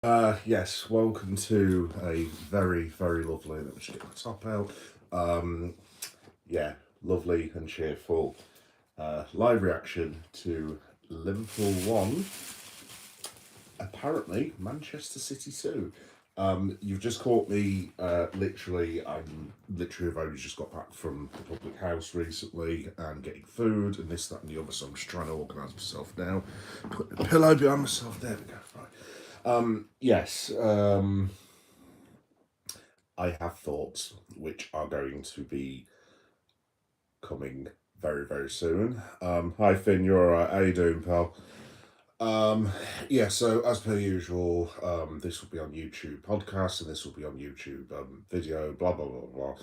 Yes, welcome to a very lovely, let me just get my top out. Um, yeah, lovely and cheerful live reaction to Liverpool 1, apparently Manchester City 2. You've just caught me, I'm literally, I've only just got back from the public house recently and getting food and this, that, and the other, so I'm just trying to organise myself now. Put the pillow behind myself, there we go, right. Yes, I have thoughts which are going to be coming very soon. Hi Finn, you're alright, how you doing, pal? Um, yeah, so as per usual, this will be on YouTube podcast and this will be on YouTube video, blah blah blah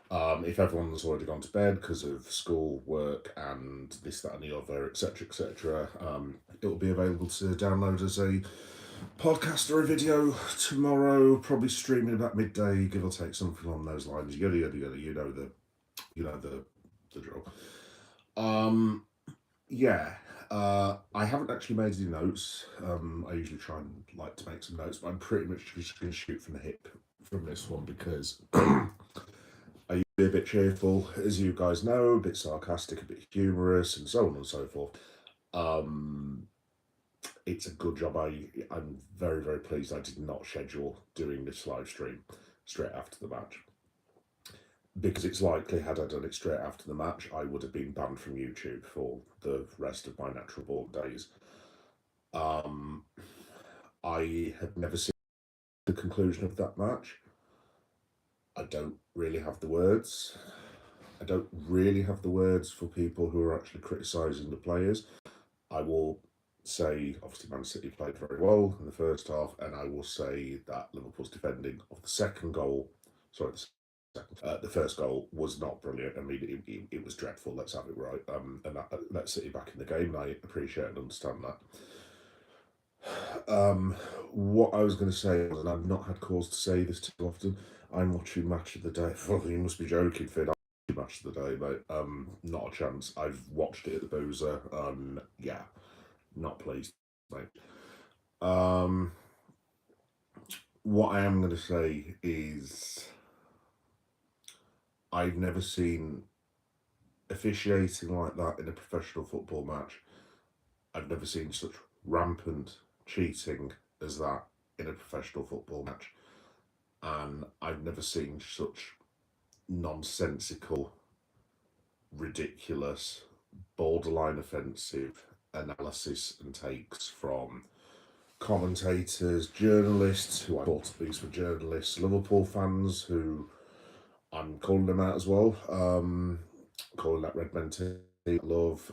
blah. If everyone's already gone to bed because of school, work, and this, that, and the other, etc., it will be available to download as a podcast or a video tomorrow, probably streaming about midday, give or take, something along those lines. Yada yada yada. You know the drill. Um, yeah. I haven't actually made any notes. I usually try and like to make some notes, but I'm pretty much just going to shoot from the hip from this one because I used to be a bit cheerful, as you guys know, a bit sarcastic, a bit humorous, and so on and so forth. Um, it's a good job. I'm very pleased I did not schedule doing this live stream straight after the match, because it's likely had I done it straight after the match, I would have been banned from YouTube for the rest of my natural born days. Um, I had never seen the conclusion of that match. I don't really have the words. I don't really have the words for people who are actually criticising the players. I will say, obviously, Man City played very well in the first half, and I will say that Liverpool's defending of the second goal, sorry, the first goal was not brilliant. I mean, it was dreadful. Let's have it right. And that City back in the game. I appreciate and understand that. What I was going to say was, and I've not had cause to say this too often, I'm watching Match of the Day. Well, you must be joking, Finn. I'm watching Match of the Day, mate. Not a chance. I've watched it at the Boozer. Yeah, not pleased, mate. Um, what I am going to say is, I've never seen officiating like that in a professional football match. I've never seen such rampant cheating as that in a professional football match. And I've never seen such nonsensical, ridiculous, borderline offensive analysis and takes from commentators, journalists who I thought these were journalists, Liverpool fans who I'm calling them out as well. Calling that Red Men Team love.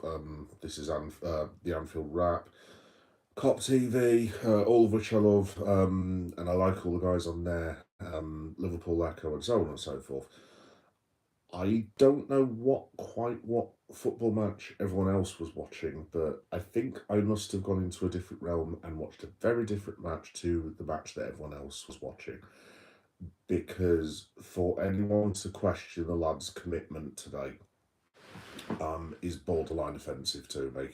This is the Anfield Rap. Cop TV, all of which I love, and I like all the guys on there, Liverpool Echo, and so on and so forth. I don't know what football match everyone else was watching, but I think I must have gone into a different realm and watched a very different match to the match that everyone else was watching. Because for anyone to question the lad's commitment today, is borderline offensive to me.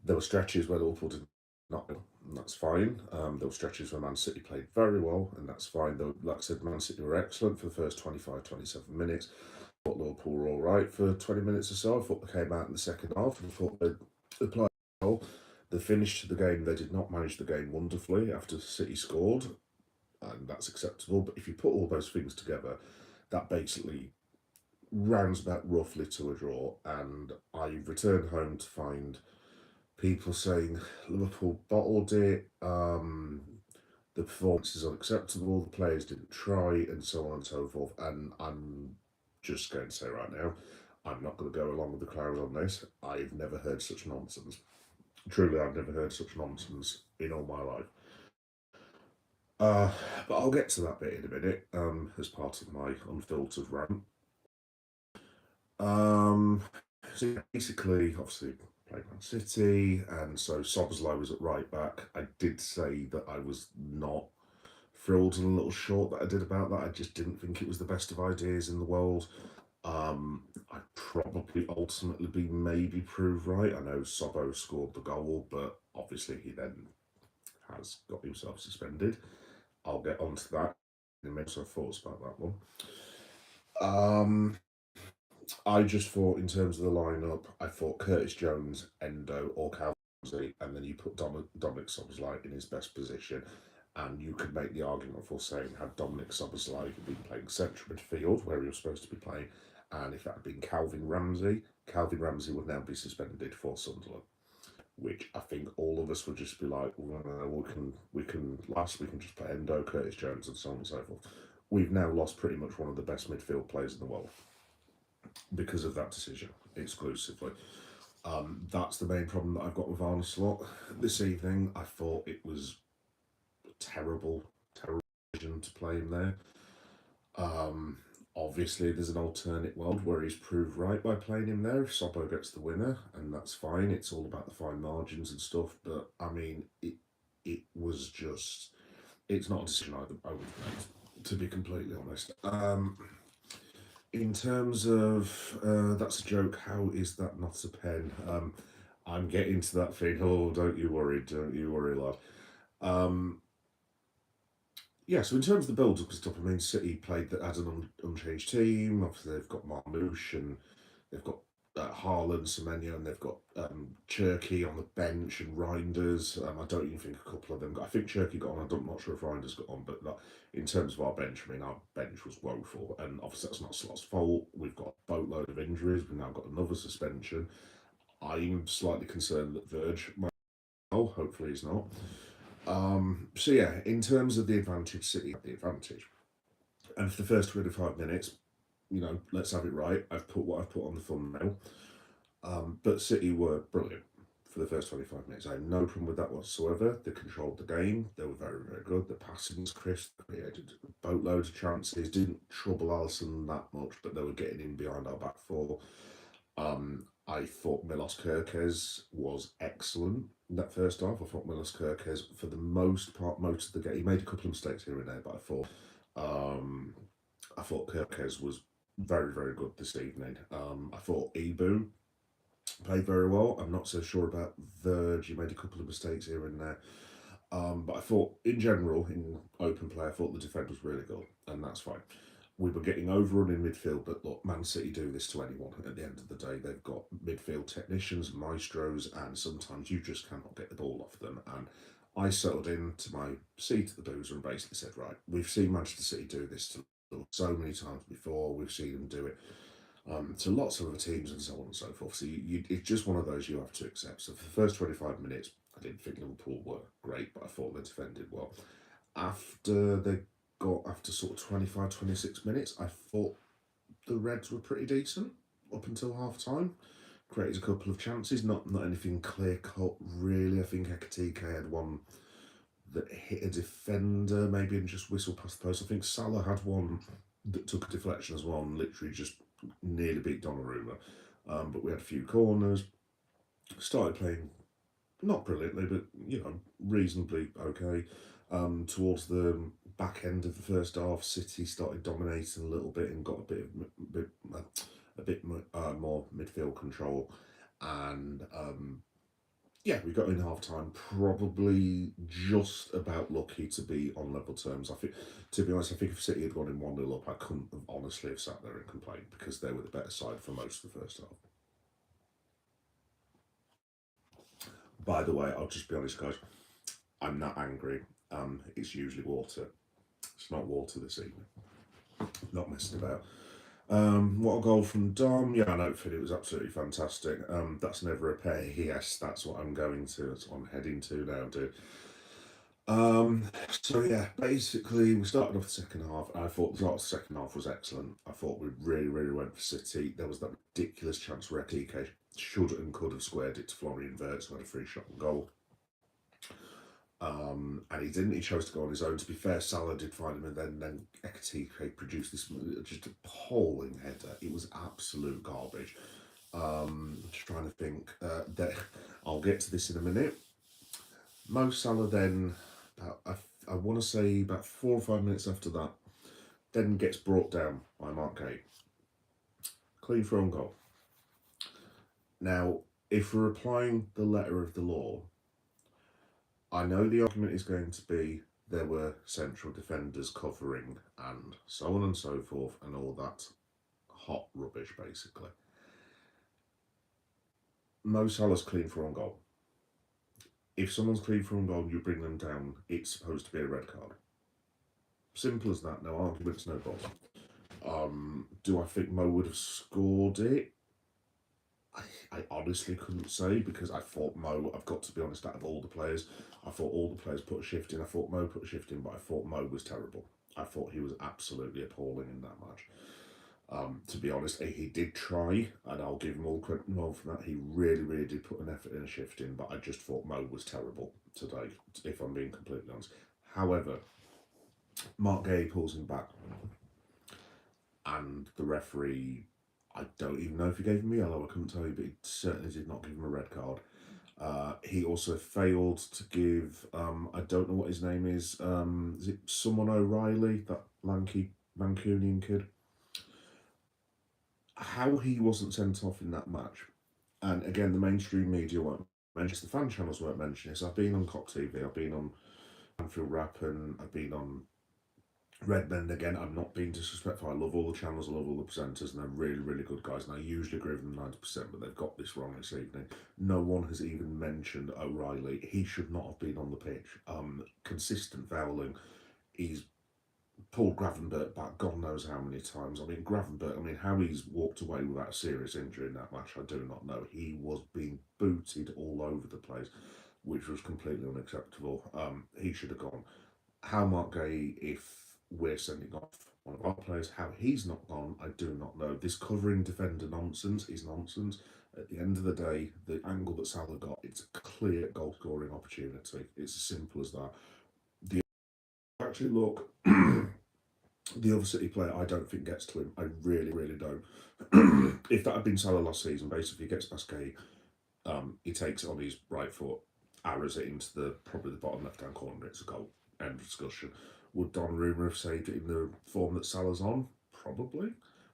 There were stretches where Liverpool did not, and that's fine. There were stretches where Man City played very well, and that's fine. Though, like I said, Man City were excellent for the first 25, 27 minutes. I thought Liverpool were all right for 20 minutes or so. I thought they came out in the second half and I thought they played well. The finish to the game, they did not manage the game wonderfully after City scored, and that's acceptable. But if you put all those things together, that basically rounds about roughly to a draw. And I returned home to find people saying Liverpool bottled it, the performance is unacceptable, the players didn't try, and so on and so forth. And I'm just going to say right now, I'm not going to go along with the crowd on this. I've never heard such nonsense. Truly, I've never heard such nonsense in all my life. But I'll get to that bit in a minute, as part of my unfiltered rant. So basically, obviously, played Man City, and so Szoboszlai was at right back. I did say that I was not thrilled and a little short that I did about that. I just didn't think it was the best of ideas in the world. I probably ultimately be maybe proved right. I know Sobbo scored the goal, but obviously he then has got himself suspended. I'll get onto that in a minute. So thoughts about that one. I just thought, in terms of the lineup, I thought Curtis Jones, Endo, or Calvin, and then you put Dominic Szoboszlai in his best position, and you could make the argument for saying, had Dominic Szoboszlai been playing central midfield where he was supposed to be playing, and if that had been Calvin Ramsey would now be suspended for Sunderland. Which I think all of us would just be like, well, we can just play Endo, Curtis Jones, and so on and so forth. We've now lost pretty much one of the best midfield players in the world because of that decision exclusively. That's the main problem that I've got with Arne Slot this evening. I thought it was terrible decision to play him there. Obviously, there's an alternate world where he's proved right by playing him there if Sobbo gets the winner, and that's fine. It's all about the fine margins and stuff. But I mean, it was just, it's not a decision I would have made, to be completely honest. In terms of that's a joke, how is that not a pen? I'm getting to that thing. Oh, don't you worry, lad. Yeah, so in terms of the build-up and stuff, I mean, City played that as an unchanged team. Obviously, they've got Marmoush and they've got Haaland, Semenyo, and they've got Cherky on the bench and Reinders. I don't even think a couple of them got. I think Cherky got on. I'm not sure if Reinders got on, but in terms of our bench, I mean, our bench was woeful, and obviously that's not Slot's fault. We've got a boatload of injuries. We've now got another suspension. I'm slightly concerned that Verge might. Oh, hopefully he's not. So yeah, in terms of the advantage, City had the advantage. And for the first 25 minutes, let's have it right. I've put what I've put on the thumbnail. But City were brilliant for the first 25 minutes. I have no problem with that whatsoever. They controlled the game. They were very, very good. The passing was crisp. They created boatloads of chances. Didn't trouble Alisson that much, but they were getting in behind our back four. I thought Milos Kerkez was excellent in that first half. I thought Milos Kerkez, for the most part, most of the game, he made a couple of mistakes here and there, but I thought Kerkez was very, very good this evening. I thought Ibu played very well. I'm not so sure about Verge. He made a couple of mistakes here and there. But I thought, in general, in open play, I thought the defence was really good, and that's fine. We were getting overrun in midfield, but look, Man City do this to anyone. At the end of the day, they've got midfield technicians, maestros, and sometimes you just cannot get the ball off them. And I settled into my seat at the boozer and basically said, right, we've seen Manchester City do this to so many times before. We've seen them do it to lots of other teams and so on and so forth. So it's just one of those you have to accept. So for the first 25 minutes, I didn't think Liverpool were great, but I thought they defended well. After sort of 25, 26 minutes, I thought the Reds were pretty decent up until half time. Created a couple of chances, not anything clear cut really. I think Ekatike had one that hit a defender, maybe, and just whistled past the post. I think Salah had one that took a deflection as well and literally just nearly beat Donnarumma. But we had a few corners. Started playing not brilliantly, but reasonably okay. Towards the back end of the first half, City started dominating a little bit and got a bit more midfield control, and we got in half time, probably just about lucky to be on level terms. I think, to be honest, if City had gone in 1-0 up, I couldn't have honestly have sat there and complained because they were the better side for most of the first half. By the way, I'll just be honest, guys, I'm not angry. It's usually water. It's not water this evening. Not messing about. What a goal from Dom. Yeah, I know, Phil, it was absolutely fantastic. That's never a pay. Yes, that's what I'm going to. That's what I'm heading to now, dude. So yeah, basically we started off the second half, and I thought the start of the second half was excellent. I thought we really, really went for City. There was that ridiculous chance where Ekatike should and could have squared it to Florian Wirtz, who had a free shot and goal. And he didn't. He chose to go on his own. To be fair, Salah did find him, and then Ekatike produced this just appalling header. It was absolute garbage. Just trying to think. I'll get to this in a minute. Mo Salah then, I want to say about 4 or 5 minutes after that, then gets brought down by Mark Gate. Clean thrown goal. Now, if we're applying the letter of the law, I know the argument is going to be there were central defenders covering and so on and so forth and all that hot rubbish, basically. Mo Salah's clean for on goal. If someone's clean for on goal and you bring them down, it's supposed to be a red card. Simple as that. No arguments, no balls. Do I think Mo would have scored it? I honestly couldn't say because I thought Mo, I've got to be honest, out of all the players, I thought all the players put a shift in. I thought Mo put a shift in, but I thought Mo was terrible. I thought he was absolutely appalling in that match. To be honest, he did try, and I'll give him all credit more for that. He really, really did put an effort in a shift in, but I just thought Mo was terrible today, if I'm being completely honest. However, Mark Gay pulls him back, and the referee, I don't even know if he gave him a yellow, I couldn't tell you, but he certainly did not give him a red card. He also failed to give, I don't know what his name is it someone O'Reilly, that lanky Mancunian kid? How he wasn't sent off in that match. And again, the mainstream media won't mention this, the fan channels won't mention this. I've been on Cop TV, I've been on Anfield Rap, and I've been on Redmond. Again, I'm not being disrespectful. I love all the channels, I love all the presenters, and they're really, really good guys. And I usually agree with them 90%, but they've got this wrong this evening. No one has even mentioned O'Reilly. He should not have been on the pitch. Consistent fouling. He's pulled Gravenberch back God knows how many times. I mean, Gravenberch, how he's walked away without a serious injury in that match, I do not know. He was being booted all over the place, which was completely unacceptable. He should have gone. How Mark Gay, if we're sending off one of our players, how he's not gone, I do not know. This covering defender nonsense is nonsense. At the end of the day, the angle that Salah got, it's a clear goal scoring opportunity. It's as simple as that. The actually look, the other City player, I don't think gets to him. I really, really don't. If that had been Salah last season, basically he gets past Gay, he takes it on his right foot, arrows it into the probably the bottom left hand corner. It's a goal. End of discussion. Would Donnarumma have saved it in the form that Salah's on? Probably.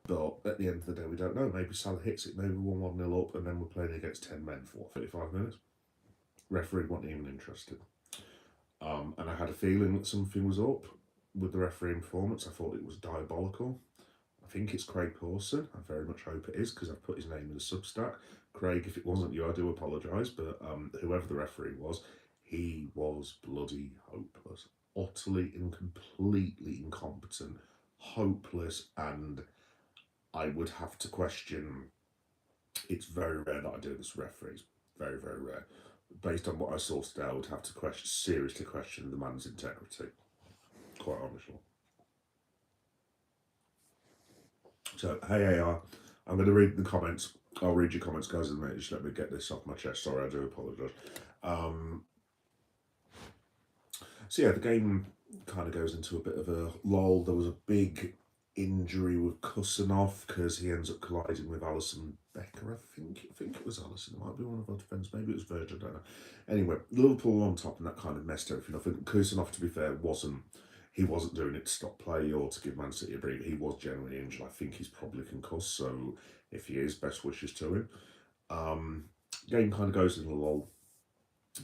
But at the end of the day, we don't know. Maybe Salah hits it, maybe 1-1-0 up, and then we're playing against 10 men for 35 minutes. Referee wasn't even interested. And I had a feeling that something was up with the refereeing performance. I thought it was diabolical. I think it's Craig Pawson. I very much hope it is because I've put his name in the Substack. Craig, if it wasn't you, I do apologise, but whoever the referee was, he was bloody hopeless. Utterly and completely incompetent, hopeless, and I would have to question. It's very rare that I do this with referees. Very, very rare. Based on what I saw today, I would have to seriously question the man's integrity. Quite honestly. So, hey AR, I'm going to read the comments. I'll read your comments, guys, in a minute. Just let me get this off my chest. Sorry, I do apologise. So yeah, the game kind of goes into a bit of a lull. There was a big injury with Kusanov because he ends up colliding with Alison Becker. I think it was Alison. It might be one of our defenders. Maybe it was Virgil. I don't know. Anyway, Liverpool on top, and that kind of messed everything up. I think Kusanov, to be fair, wasn't doing it to stop play or to give Man City a break. He was generally injured. I think he's probably concussed. So if he is, best wishes to him. Game kind of goes in a lull.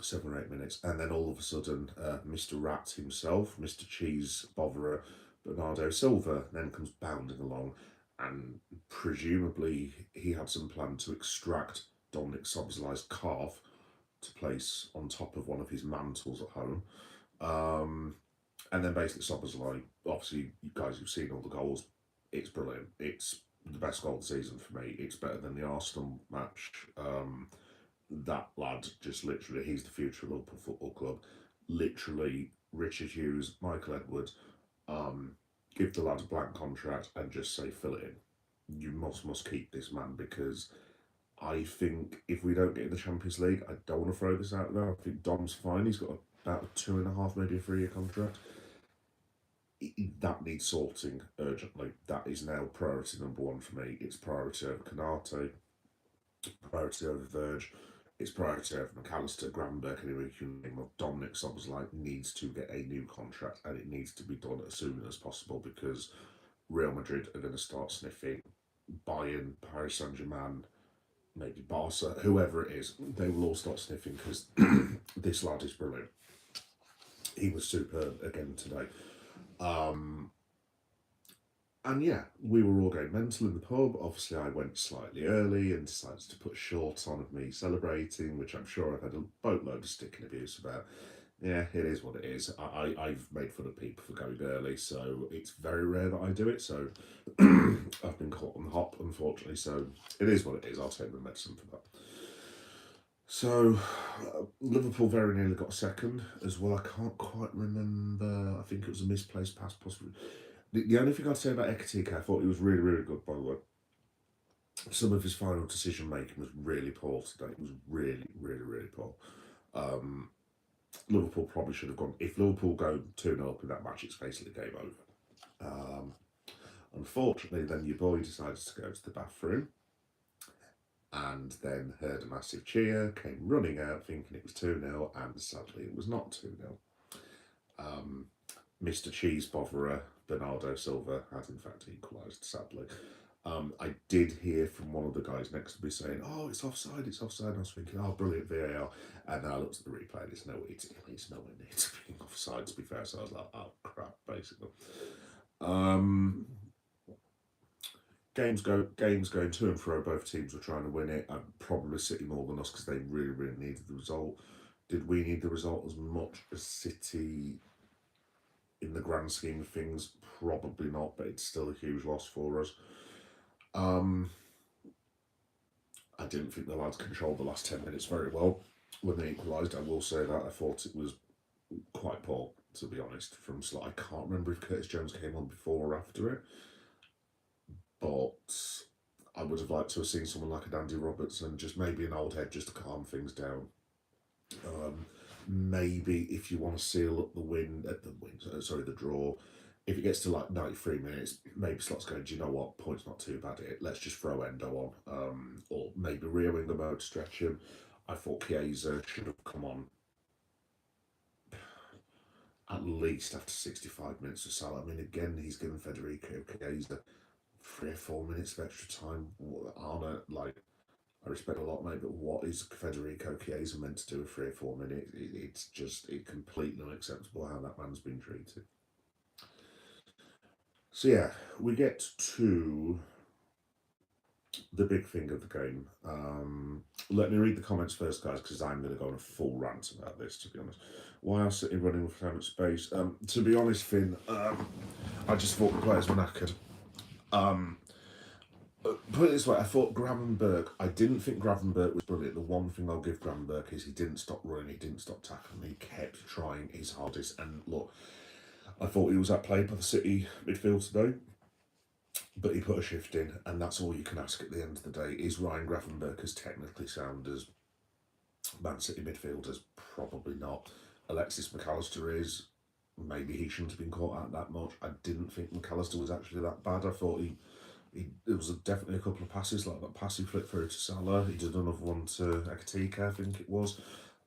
7 or 8 minutes, and then all of a sudden, Mr. Rat himself, Mr. Cheese Botherer, Bernardo Silva, then comes bounding along, and presumably he had some plan to extract Dominic Szoboszlai's calf to place on top of one of his mantles at home. And then basically Szoboszlai, obviously, you guys have seen all the goals. It's brilliant. It's the best goal of the season for me. It's better than the Arsenal match. That lad, just literally, he's the future of Liverpool Football Club. Literally, Richard Hughes, Michael Edwards, give the lad a blank contract and just say, fill it in. You must keep this man, because I think if we don't get in the Champions League, I don't want to throw this out there. I think Dom's fine. He's got about a 2.5, maybe a 3-year contract. That needs sorting urgently. That is now priority number one for me. It's priority over Canate, priority over Verge. It's priority over McAllister, Gravenberch, anyway, you can name up. Dominic Szoboszlai needs to get a new contract, and it needs to be done as soon as possible, because Real Madrid are going to start sniffing. Bayern, Paris Saint-Germain, maybe Barca, whoever it is, they will all start sniffing, because this lad is brilliant. he was superb again today. Um, and yeah, we were all going mental in the pub. Obviously, I went slightly early and decided to put shorts on of me celebrating, which I'm sure I've had a boatload of sticking abuse about. Yeah, it is what it is. I've made fun of people for going early, so it's very rare that I do it. So I've been caught on the hop, unfortunately. So it is what it is. I'll take the medicine for that. So Liverpool very nearly got second as well. I can't quite remember. I think it was a misplaced pass, possibly. The only thing I'd say about Ekatike, I thought he was really, really good, by the way. Some of his final decision making was really poor today. It was really, really, really poor. Liverpool probably should have gone. If Liverpool go 2-0 up in that match, it's basically game over. Unfortunately, then your boy decides to go to the bathroom and then heard a massive cheer, came running out thinking it was 2-0, and sadly it was not 2-0. Mr. Cheese Botherer, Bernardo Silva, had in fact equalised, sadly. I did hear from one of the guys next to me saying, "Oh, it's offside, it's offside." And I was thinking, "Oh, brilliant VAR." And I looked at the replay and it's nowhere near to being offside, to be fair. So I was like, "Oh, crap," basically. Games going to and fro. Both teams were trying to win it. And probably City more than us because they really, really needed the result. Did we need the result as much as City in the grand scheme of things? Probably not, but it's still a huge loss for us. I didn't think the lads controlled the last 10 minutes very well when they equalised. I will say that I thought it was quite poor, to be honest. From I can't remember if Curtis Jones came on before or after it, but I would have liked to have seen someone like a Andy Robertson, just maybe an old head, just to calm things down. Maybe if you want to seal up the draw, if it gets to like 93 minutes, maybe Slot's going, "Do you know what? Point's not too bad here. Let's just throw Endo on." Or maybe Rio in the mode to stretch him. I thought Chiesa should have come on at least after 65 minutes of Salah. I mean, again, he's given Federico Chiesa 3 or 4 minutes of extra time. Arna, like, I respect a lot, mate, but what is Federico Chiesa meant to do with 3 or 4 minutes? It's just completely unacceptable how that man's been treated. So yeah, we get to the big thing of the game. Let me read the comments first, guys, because I'm going to go on a full rant about this, to be honest. Why are City running with so much space? To be honest, Finn, I just thought the players were knackered. Put it this way, I thought Gravenberch, I didn't think Gravenberch was brilliant. The one thing I'll give Gravenberch is he didn't stop running, he didn't stop tackling, he kept trying his hardest. And look, I thought he was outplayed by the City midfield today, but he put a shift in, and that's all you can ask at the end of the day. Is Ryan Gravenberch as technically sound as Man City midfielders? Probably not. Alexis McAllister is. Maybe he shouldn't have been caught out that much. I didn't think McAllister was actually that bad. I thought there was definitely a couple of passes, like that pass he flicked through to Salah. He did another one to Ekatike, I think it was.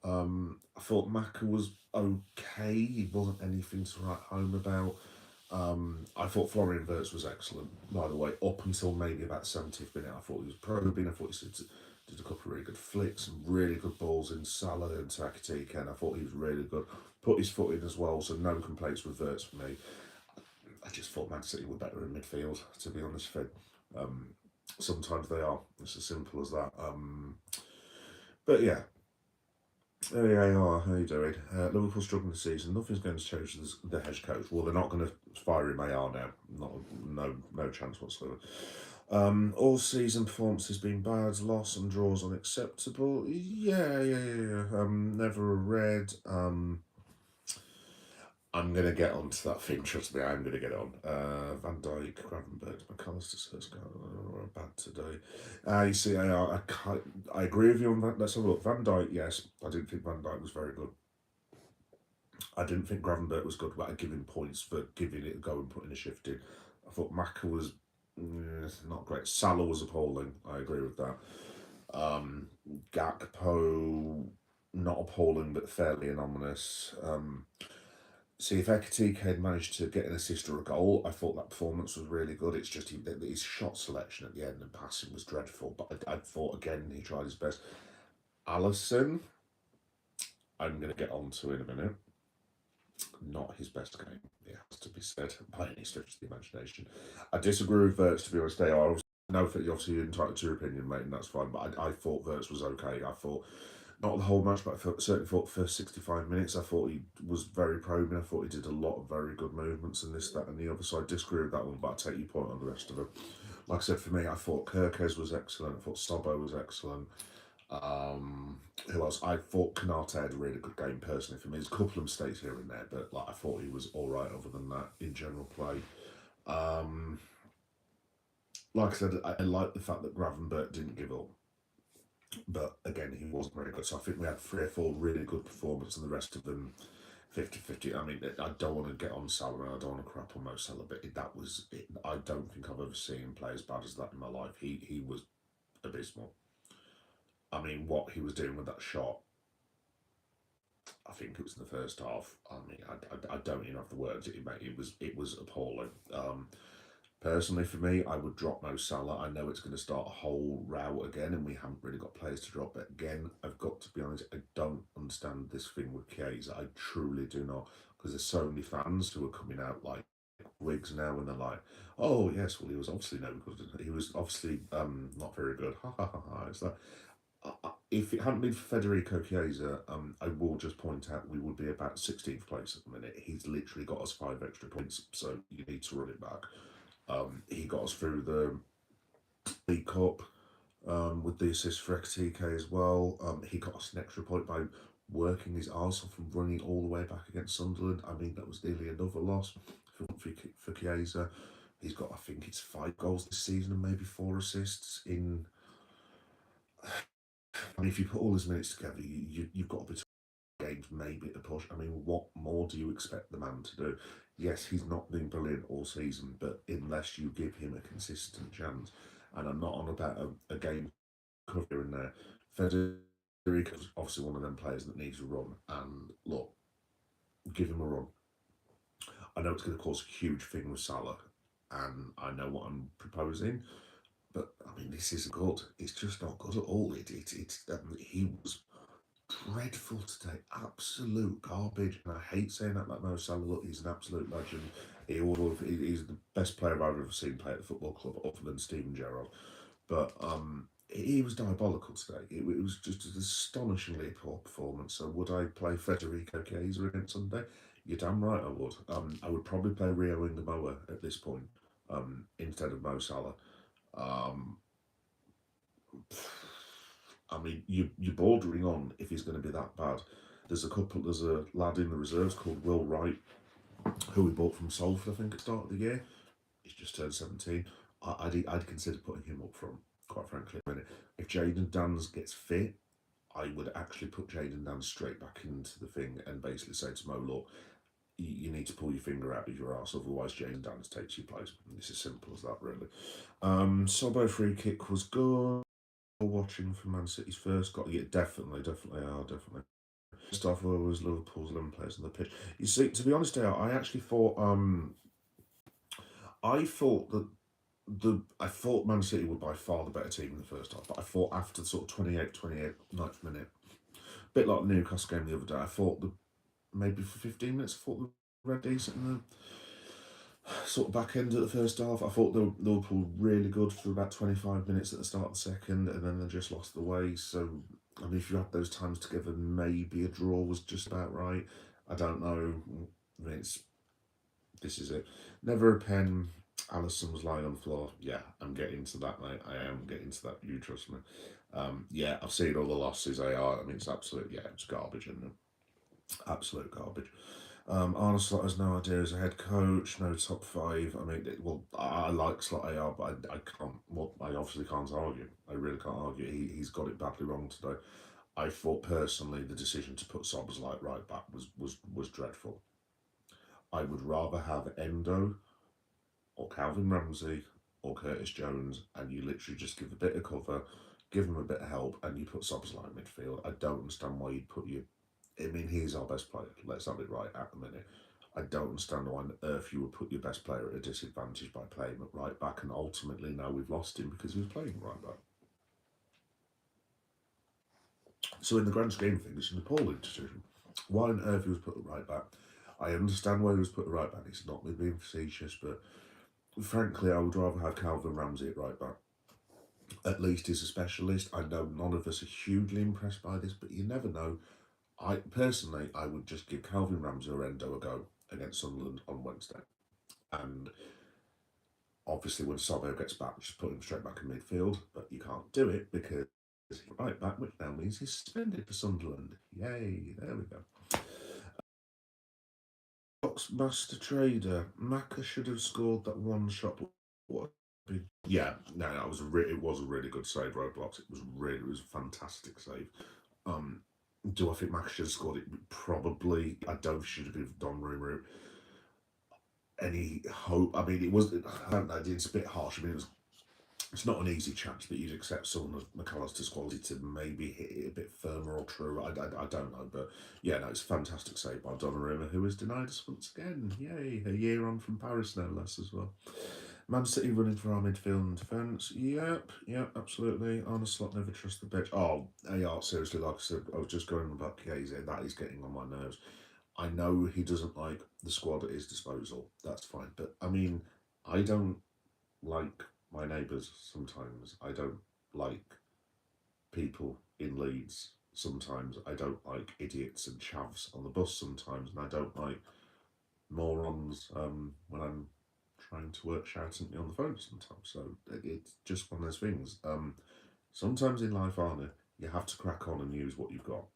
I thought Maka was okay. He wasn't anything to write home about. I thought Florian Wirtz was excellent, by the way, up until maybe about the 70th minute. I thought he was probing. I thought he did a couple of really good flicks and really good balls in Salah and to Ekatike, and I thought he was really good. Put his foot in as well, so no complaints with Wirtz for me. I just thought Man City were better in midfield, to be honest, Finn. Sometimes they are. It's as simple as that. But yeah. Hey, how are you doing? Liverpool struggling this season. Nothing's going to change the head coach. Well, they're not going to fire him. They are now. No chance whatsoever. All season performance has been bad. Loss and draws unacceptable. Yeah. Never a red. I'm going to get onto that thing, trust me, I'm going to get on. Van Dijk, Gravenberch, McAllister says, bad today. You see, I agree with you on that. Let's have a look. Van Dijk, yes, I didn't think Van Dijk was very good. I didn't think Gravenberch was good, but I give him points for giving it a go and putting a shift in. I thought Maka was not great. Salah was appalling, I agree with that. Gakpo, not appalling, but fairly anomalous. See, if Ekatike had managed to get an assist or a goal, I thought that performance was really good. It's just his shot selection at the end and passing was dreadful. But I thought, again, he tried his best. Alisson, I'm going to get on to in a minute. not his best game, it has to be said, by any stretch of the imagination. I disagree with Verts, to be honest. I know that you're obviously entitled to your opinion, mate, and that's fine, but I thought Verts was okay. I thought, not the whole match, but certainly thought the first 65 minutes, I thought he was very probing. I thought he did a lot of very good movements and this, that, and the other. So I disagree with that one, but I take your point on the rest of it. Like I said, for me, I thought Kirkes was excellent. I thought Sobbo was excellent. Who else? I thought Canate had a really good game personally for me. There's a couple of mistakes here and there, but like I thought he was all right other than that in general play. Like I said, I like the fact that Gravenberch didn't give up. But again, he wasn't very good. So I think we had 3 or 4 really good performances and the rest of them 50-50. I mean, I don't want to get on Salah and I don't want to crap on Mo Salah, but that was it. I don't think I've ever seen him play as bad as that in my life. He was abysmal. I mean, what he was doing with that shot, I think it was in the first half. I mean, I don't even have the words. It was appalling. Personally, for me, I would drop Mo Salah. I know it's going to start a whole row again, and we haven't really got players to drop. But again, I've got to be honest, I don't understand this thing with Chiesa. I truly do not, because there's so many fans who are coming out like wigs now, and they're like, "Oh yes, well he was obviously no good. He was obviously not very good." Ha ha ha ha. It's like, if it hadn't been for Federico Chiesa, I will just point out we would be about 16th place at the minute. He's literally got us 5 extra points, so you need to run it back. He got us through the League Cup with the assist for Ekatike as well. He got us an extra point by working his arse off and running all the way back against Sunderland. I mean, that was nearly another loss for Chiesa. He's got, I think it's 5 goals this season and maybe 4 assists in. I mean, if you put all his minutes together, you've got between games maybe to push. I mean, what more do you expect the man to do? Yes, he's not been brilliant all season, but unless you give him a consistent chance, and I'm not on about a game cover in there, Federico's obviously one of them players that needs a run, and look, give him a run. I know it's going to cause a huge thing with Salah, and I know what I'm proposing, but I mean, this isn't good. It's just not good at all. He was dreadful today, absolute garbage. And I hate saying that about Mo Salah. Look, he's an absolute legend. He's the best player I've ever seen play at the football club, other than Steven Gerrard. But he was diabolical today. It was just an astonishingly poor performance. So would I play Federico Chiesa against Sunday? You're damn right I would. I would probably play Rio Ingamoa at this point instead of Mo Salah. I mean, you're bordering on if he's going to be that bad. There's a lad in the reserves called Will Wright, who we bought from Salford, I think, at the start of the year. He's just turned 17. I'd consider putting him up front, quite frankly. If Jayden Danns gets fit, I would actually put Jayden Danns straight back into the thing and basically say to Mo, look, you need to pull your finger out of your arse, otherwise Jayden Danns takes your place. It's as simple as that, really. Sobbo free kick was good. Watching for Man City's first goal, yeah, definitely. First off, was Liverpool's 11 players on the pitch. You see, to be honest, I actually thought, I thought Man City were by far the better team in the first half, but I thought after the sort of 9th minute, a bit like the Newcastle game the other day, I thought maybe for 15 minutes, I thought they were decent in the sort of back end of the first half. I thought Liverpool were really good for about 25 minutes at the start of the second, and then they just lost the way. So, I mean, if you had those times together, maybe a draw was just about right. I don't know. I mean, this is it. Never a pen. Alisson was lying on the floor. Yeah, I'm getting to that, mate. I am getting to that. You trust me. Yeah, I've seen all the losses they are. I mean, it's absolute. Yeah, it's garbage, isn't it? Absolute garbage. Arne Slot has no idea as a head coach, no top 5. I mean, I like Slot AR, but I can't. Well, I obviously can't argue. I really can't argue. He's got it badly wrong today. I thought personally the decision to put Szoboszlai right back was dreadful. I would rather have Endo or Calvin Ramsey or Curtis Jones, and you literally just give a bit of cover, give him a bit of help, and you put Szoboszlai in midfield. I don't understand why you'd put I mean, he's our best player. Let's have it right at the minute. I don't understand why on earth you would put your best player at a disadvantage by playing at right back, and ultimately now we've lost him because he was playing right back. So in the grand scheme of things, it's an appalling decision. Why on earth he was put at right back? I understand why he was put at right back. It's not me being facetious, but frankly, I would rather have Calvin Ramsey at right back. At least he's a specialist. I know none of us are hugely impressed by this, but you never know. I personally, I would just give Calvin Ramsey or Endo a go against Sunderland on Wednesday. And obviously, when Sobbo gets back, just put him straight back in midfield. But you can't do it because he's right back, which now means he's suspended for Sunderland. Yay! There we go. Master Trader, Maka should have scored that one shot. What? Yeah, no, it was a really good save. Roadblocks. It was a fantastic save. Do I think Maka should have scored it? Probably. I don't should have been Donnarumma. Any hope? I mean, it was. I don't know. It's a bit harsh. I mean, it's not an easy chance, but you'd accept someone of McAllister's quality to maybe hit it a bit firmer or true. I don't know, but yeah, no, it's a fantastic save by Donnarumma, who has denied us once again. Yay, a year on from Paris, no less, as well. Man City running for our midfield and defence. Yep, absolutely. Arne Slot never trust the bitch. Oh, AR, seriously, like I said, I was just going about Chiesa. That is getting on my nerves. I know he doesn't like the squad at his disposal. That's fine. But, I mean, I don't like my neighbours sometimes. I don't like people in Leeds sometimes. I don't like idiots and chavs on the bus sometimes. And I don't like morons when I'm trying to work shouting at me on the phone sometimes. So it's just one of those things. Sometimes in life, Arne, you have to crack on and use what you've got.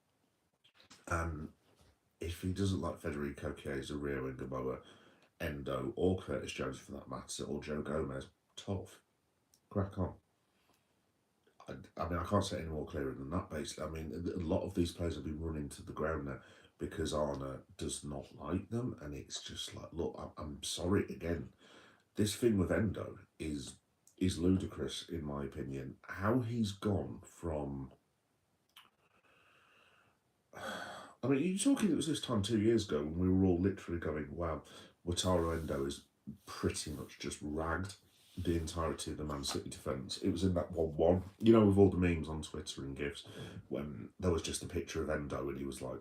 And if he doesn't like Federico Chiesa, Rio Ingamoa, Endo, or Curtis Jones for that matter, or Joe Gomez, tough. Crack on. I mean, I can't say any more clearer than that, basically. I mean, a lot of these players have been running to the ground now because Arne does not like them. And it's just like, look, I'm sorry again. This thing with Endo is ludicrous, in my opinion. How he's gone from... I mean, you're talking, it was this time 2 years ago when we were all literally going, wow, Wataru Endo is pretty much just ragged the entirety of the Man City defence. It was in that 1-1, you know, with all the memes on Twitter and GIFs, when there was just a picture of Endo and he was like,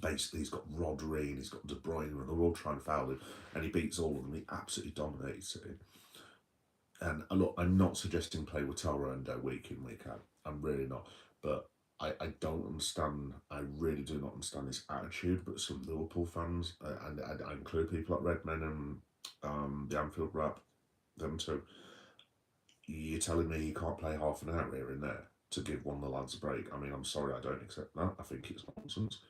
basically he's got Rodri and he's got De Bruyne and they're all trying to foul him and he beats all of them. He absolutely dominated City. And look, I'm not suggesting play Wataru Endo week in, week out. I'm really not. But I don't understand, I really do not understand this attitude, but some Liverpool fans, and I include people like Redmen and the Anfield Rap, them too. You're telling me you can't play half an hour here and there to give one of the lads a break? I mean, I'm sorry, I don't accept that. I think it's nonsense.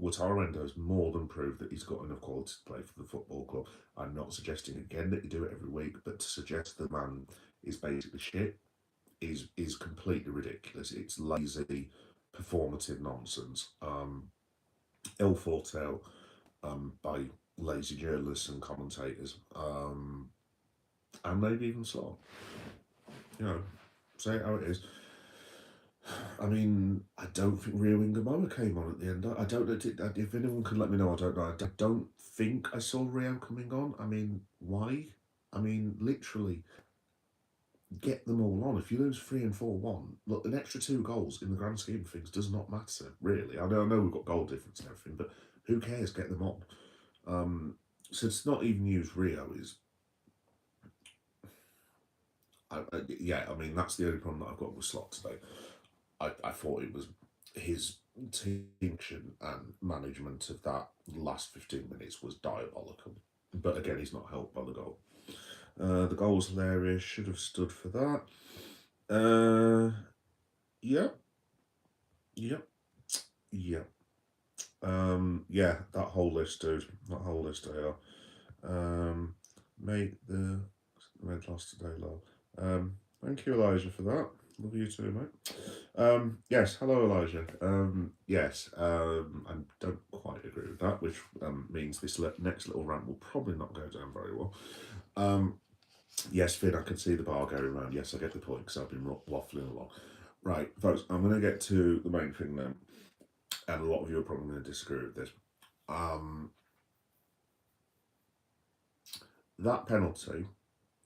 Wataru Endo has more than proved that he's got enough quality to play for the football club. I'm not suggesting again that you do it every week, but to suggest the man is basically shit is completely ridiculous. It's lazy, performative nonsense. Ill foretell by lazy journalists and commentators, and maybe even so. You know, say it how it is. I mean, I don't think Rio Ingamoa came on at the end. I don't know if anyone can let me know. I don't know. I don't think I saw Rio coming on. I mean, why? I mean, literally, get them all on. If you lose 3 and 4-1, look, an extra 2 goals in the grand scheme of things does not matter, really. I know we've got goal difference and everything, but who cares? Get them on. So it's not even use Rio is... I mean, that's the only problem that I've got with Slot today. I thought it was his team and management of that last 15 minutes was diabolical. But again, he's not helped by the goal. The goal was hilarious. Should have stood for that. Yep. Yeah, that whole list, dude. That whole list, mate, the red lost today, lol. Thank you, Elijah, for that. Love you too, mate. Yes, hello, Elijah. Yes, I don't quite agree with that, which means this next little rant will probably not go down very well. Yes, Finn, I can see the bar going around. Yes, I get the point because I've been waffling along. Right, folks, I'm going to get to the main thing now, and a lot of you are probably going to disagree with this. That penalty,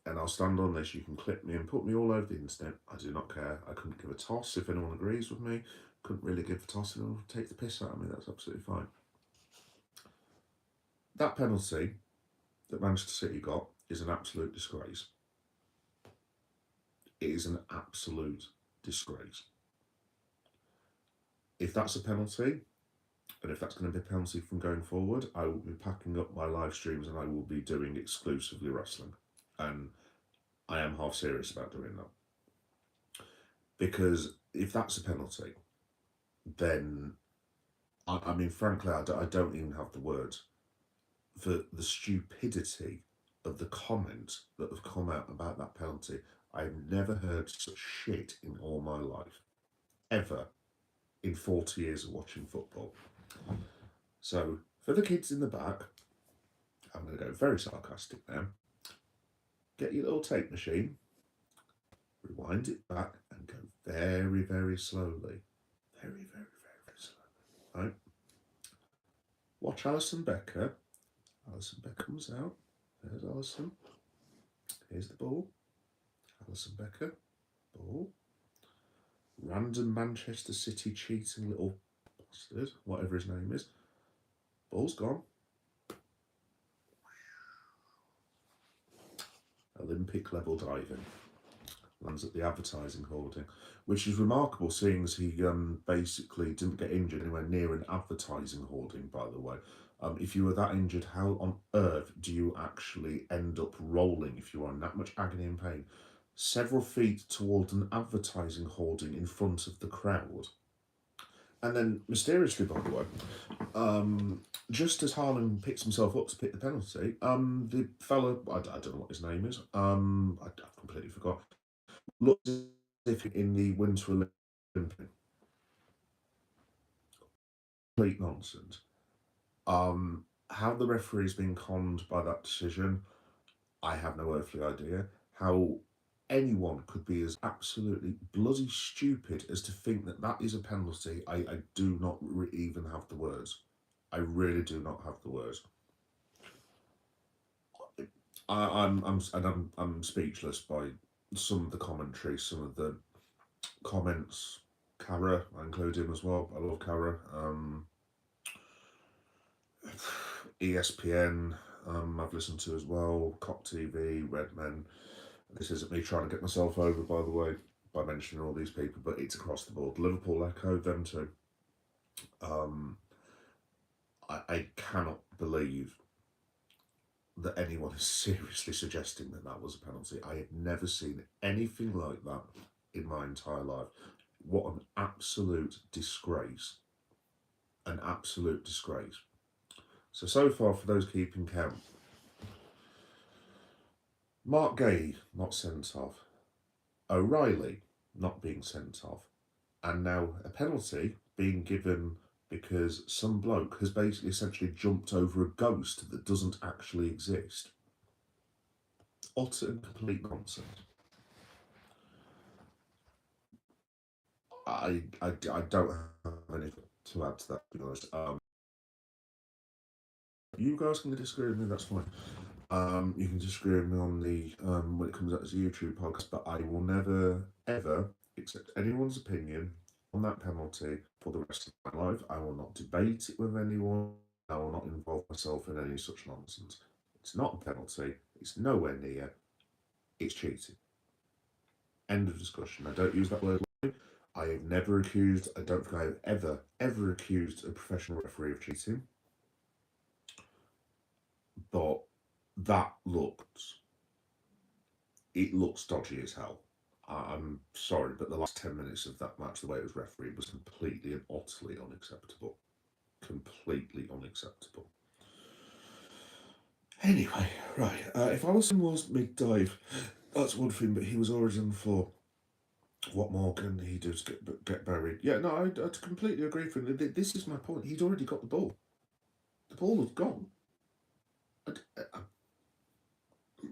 and I'll stand on this, you can clip me and put me all over the internet, I do not care. I couldn't give a toss if anyone agrees with me, couldn't really give a toss if anyone would take the piss out of me, that's absolutely fine. that penalty that Manchester City got is an absolute disgrace. It is an absolute disgrace. If that's a penalty, and if that's going to be a penalty from going forward, I will be packing up my live streams and I will be doing exclusively wrestling. And I am half serious about doing that. Because if that's a penalty, then, I mean, frankly, I don't even have the words for the stupidity of the comments that have come out about that penalty. I've never heard such shit in all my life, ever, in 40 years of watching football. So, for the kids in the back, I'm going to go very sarcastic now. Get your little tape machine, rewind it back, and go very, very slowly. Very, very, very slowly. Right? Watch Alisson Becker. Alisson Becker comes out. There's Alisson. Here's the ball. Alisson Becker. Ball. Random Manchester City cheating little bastard, whatever his name is. Ball's gone. Olympic level diving. Lands at the advertising hoarding, which is remarkable seeing as he basically didn't get injured anywhere near an advertising hoarding, by the way. If you were that injured, how on earth do you actually end up rolling if you are in that much agony and pain? Several feet towards an advertising hoarding in front of the crowd. And then, mysteriously, by the way, just as Haaland picks himself up to pick the penalty, the fella, I don't know what his name is, I've completely forgot, looks as if in the Winter Olympics. Complete nonsense. How the referee's been conned by that decision, I have no earthly idea. How anyone could be as absolutely bloody stupid as to think that that is a penalty, I do not even have the words. I really do not have the words. I'm speechless by some of the commentary, some of the comments. Cara, I include him as well. I love Cara. ESPN, I've listened to as well. Cop TV, Redmen. This isn't me trying to get myself over, by the way, by mentioning all these people, but it's across the board. Liverpool echoed them too. I cannot believe that anyone is seriously suggesting that that was a penalty. I have never seen anything like that in my entire life. What an absolute disgrace. An absolute disgrace. So far, for those keeping count, Mark Gay not sent off, O'Reilly not being sent off, and now a penalty being given because some bloke has basically essentially jumped over a ghost that doesn't actually exist. Utter and complete nonsense. I don't have anything to add to that, to be honest. You guys can disagree with me, that's fine. You can disagree with me on the when it comes out as a YouTube podcast, but I will never ever accept anyone's opinion on that penalty for the rest of my life. I will not debate it with anyone. I will not involve myself in any such nonsense. It's not a penalty. It's nowhere near. It's cheating. End of discussion. I don't use that word lightly. I have never accused, I don't think I have ever accused a professional referee of cheating. But that it looks dodgy as hell. I'm sorry, but the last 10 minutes of that match, the way it was refereed, was completely and utterly unacceptable. Completely unacceptable. Anyway, right. If Alisson was mid-dive, that's one thing, but he was already on the floor. What more can he do to get buried? Yeah, no, I completely agree with him. This is my point. He'd already got the ball. The ball was gone.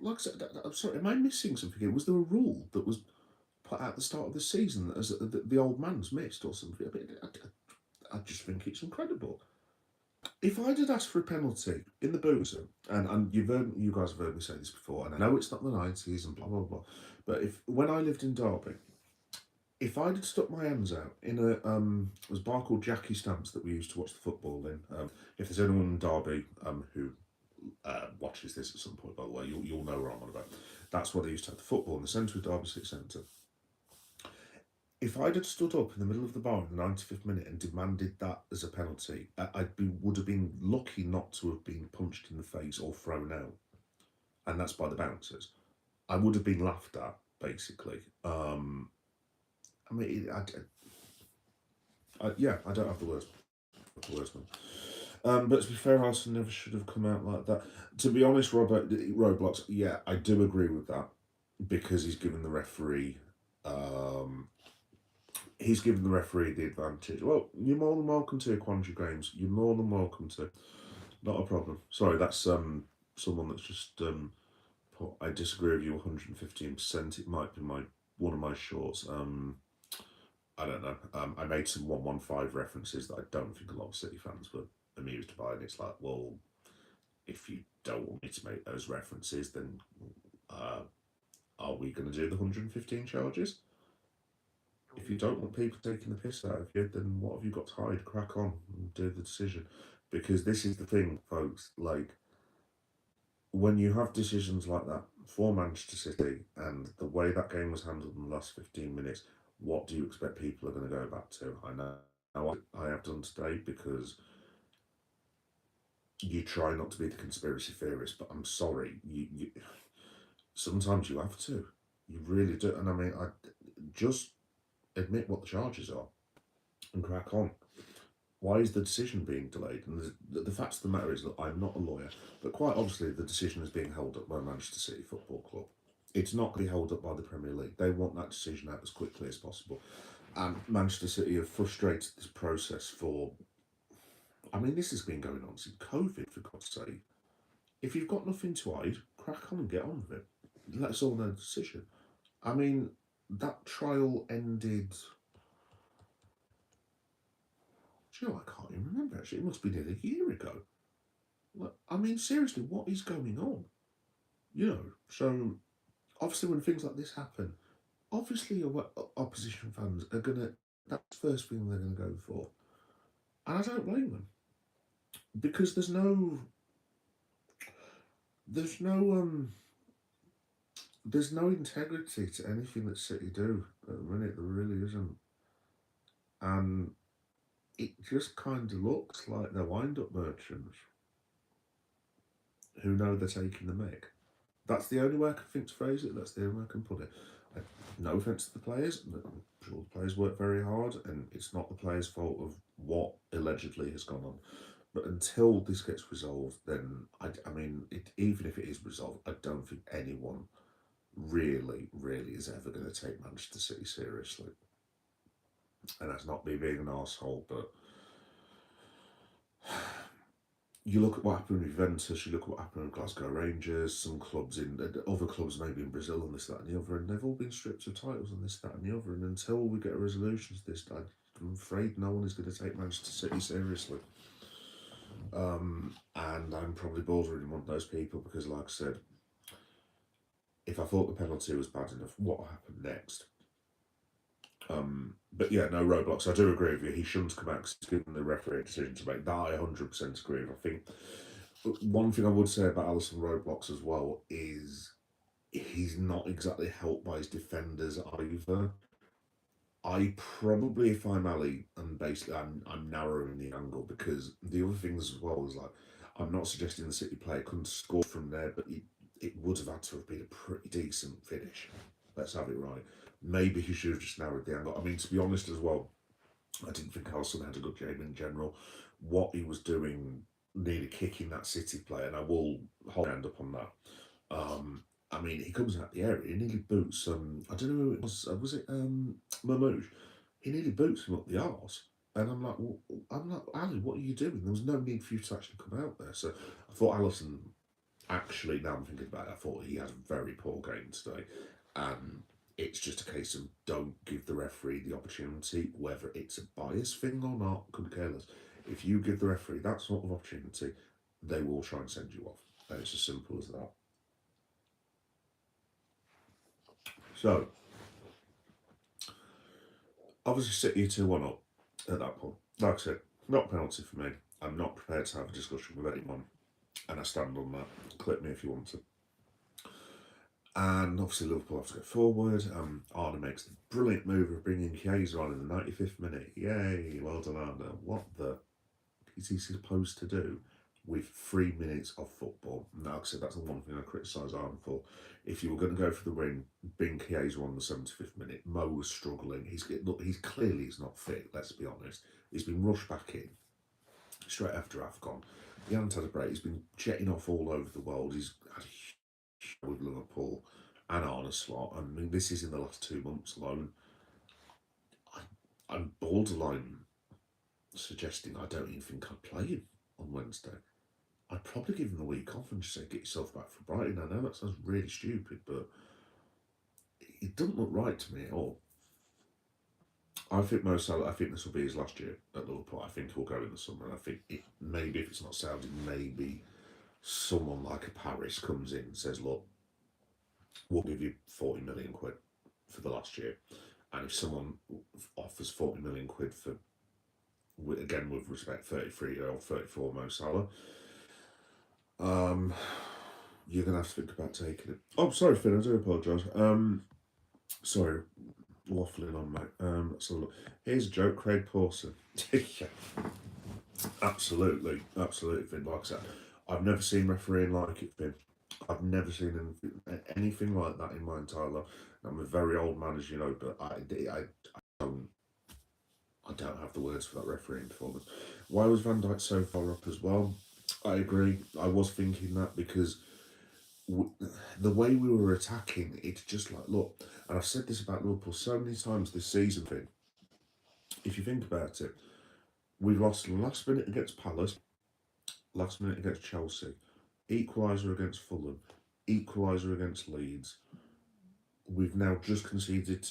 Like I said, I'm sorry, am I missing something here? Was there a rule that was put out at the start of the season as the old man's missed or something? I just think it's incredible. If I'd had asked for a penalty in the boozer, and you guys have heard me say this before, and I know it's not the 90s and blah, blah, blah, but when I lived in Derby, if I'd had stuck my hands out in a, it was a bar called Jackie Stamps that we used to watch the football in. If there's anyone in Derby who watches this at some point, by the way, you'll know where I'm on about. That's where they used to have the football in the centre of Derby City Centre. If I'd have stood up in the middle of the bar in the 95th minute and demanded that as a penalty, would have been lucky not to have been punched in the face or thrown out, and that's by the bouncers. I would have been laughed at, basically. I mean, I don't have the words. But to be fair, Alisson never should have come out like that. To be honest, Robert, Roblox, yeah, I do agree with that because he's given the referee. He's given the referee the advantage. Well, you're more than welcome to Quandary Games. You're more than welcome to. Not a problem. Sorry, that's someone that's just put. I disagree with you 115%. It might be one of my shorts. I don't know. I made some 115 references that I don't think a lot of City fans were amused by, and it's like, well, if you don't want me to make those references, then are we going to do the 115 charges? If you don't want people taking the piss out of you, then what have you got to hide? Crack on and do the decision. Because this is the thing, folks, like, when you have decisions like that for Manchester City and the way that game was handled in the last 15 minutes, what do you expect people are going to go back to? I know I have done today because you try not to be the conspiracy theorist, but I'm sorry, you sometimes you have to. You really do. And I mean, I just admit what the charges are and crack on. Why is the decision being delayed? And the fact of the matter is that I'm not a lawyer, but quite obviously the decision is being held up by Manchester City Football Club. It's not going to be held up by the Premier League. They want that decision out as quickly as possible. And Manchester City have frustrated this process for... I mean, this has been going on since COVID, for God's sake. If you've got nothing to hide, crack on and get on with it. Let us all know the decision. I mean, that trial ended... I can't even remember, actually. It must be nearly a year ago. I mean, seriously, what is going on? So obviously when things like this happen, obviously your opposition fans are going to... That's the first thing they're going to go for. And I don't blame them. Because there's no integrity to anything that City do at the minute. There really isn't. And it just kind of looks like they're wind-up merchants who know they're taking the mick. That's the only way I can think to phrase it. That's the only way I can put it. No offence to the players. I'm sure the players work very hard, and it's not the players' fault of what allegedly has gone on. But until this gets resolved, then even if it is resolved, I don't think anyone really is ever going to take Manchester City seriously. And that's not me being an arsehole, but you look at what happened with Juventus, you look at what happened with Glasgow Rangers, some clubs other clubs maybe in Brazil and this, that and the other, and they've all been stripped of titles and this, that and the other, and until we get a resolution to this, I'm afraid no one is going to take Manchester City seriously. And I'm probably bordering one of those people because, like I said, if I thought the penalty was bad enough, what happened next? But yeah, no, Roblox, I do agree with you. He shouldn't come out because he's given the referee a decision to make. That I 100% agree with. I think one thing I would say about Alisson Roblox as well is he's not exactly helped by his defenders either. I probably, if I'm Ali, and basically I'm narrowing the angle because the other things as well is like, I'm not suggesting the City player couldn't score from there, but it would have had to have been a pretty decent finish. Let's have it right. Maybe he should have just narrowed the angle. I mean, to be honest as well, I didn't think Alisson had a good game in general. What he was doing, nearly kicking that City player, and I will hold my hand up on that. I mean, he comes out the area, he nearly boots, I don't know who it was it Mamouche? He nearly boots him up the arse. And I'm like, Ali, what are you doing? There was no need for you to actually come out there. So I thought Alisson, actually, now I'm thinking about it, I thought he had a very poor game today. And it's just a case of don't give the referee the opportunity, whether it's a bias thing or not, couldn't care less. If you give the referee that sort of opportunity, they will try and send you off. And it's as simple as that. So, obviously City 2-1 up at that point. Like I said, not a penalty for me. I'm not prepared to have a discussion with anyone and I stand on that. Clip me if you want to. And obviously Liverpool have to go forward. Arda makes the brilliant move of bringing Chiesa on in the 95th minute. Yay, well done Arda. What the is he supposed to do with 3 minutes of football? No, like I said, that's the one thing I criticise Arda for. If you were going to go for the win, bring Chiesa on the 75th minute. Mo was struggling. He's clearly he's not fit, let's be honest. He's been rushed back in straight after AFCON. He hasn't had a break. He's been jetting off all over the world. He's had a with Liverpool and Arne Slot. I mean, this is in the last 2 months alone. I'm borderline suggesting I don't even think I'd play him on Wednesday. I'd probably give him a week off and just say, get yourself back for Brighton. I know that sounds really stupid, but it doesn't look right to me at all. I think I think this will be his last year at Liverpool. I think he'll go in the summer. And I think maybe if it's not Saudi, maybe someone like a Paris comes in and says, look, we'll give you 40 million quid for the last year. And if someone offers 40 million quid for, again with respect, 33 or 34 Mo Salah, you're going to have to think about taking it. Oh, sorry, Finn, I do apologise. Sorry, waffling on, mate. So look, here's a joke, Craig Pawson. Absolutely, Finn. Like I said, I've never seen refereeing like it, Finn. I've never seen anything like that in my entire life. I'm a very old man, as you know, but I don't have the words for that refereeing performance. Why was Van Dijk so far up as well? I agree. I was thinking that because the way we were attacking, it's just like, look, and I've said this about Liverpool so many times this season, Finn. If you think about it, we lost last minute against Palace, last minute against Chelsea, equaliser against Fulham, equaliser against Leeds. We've now just conceded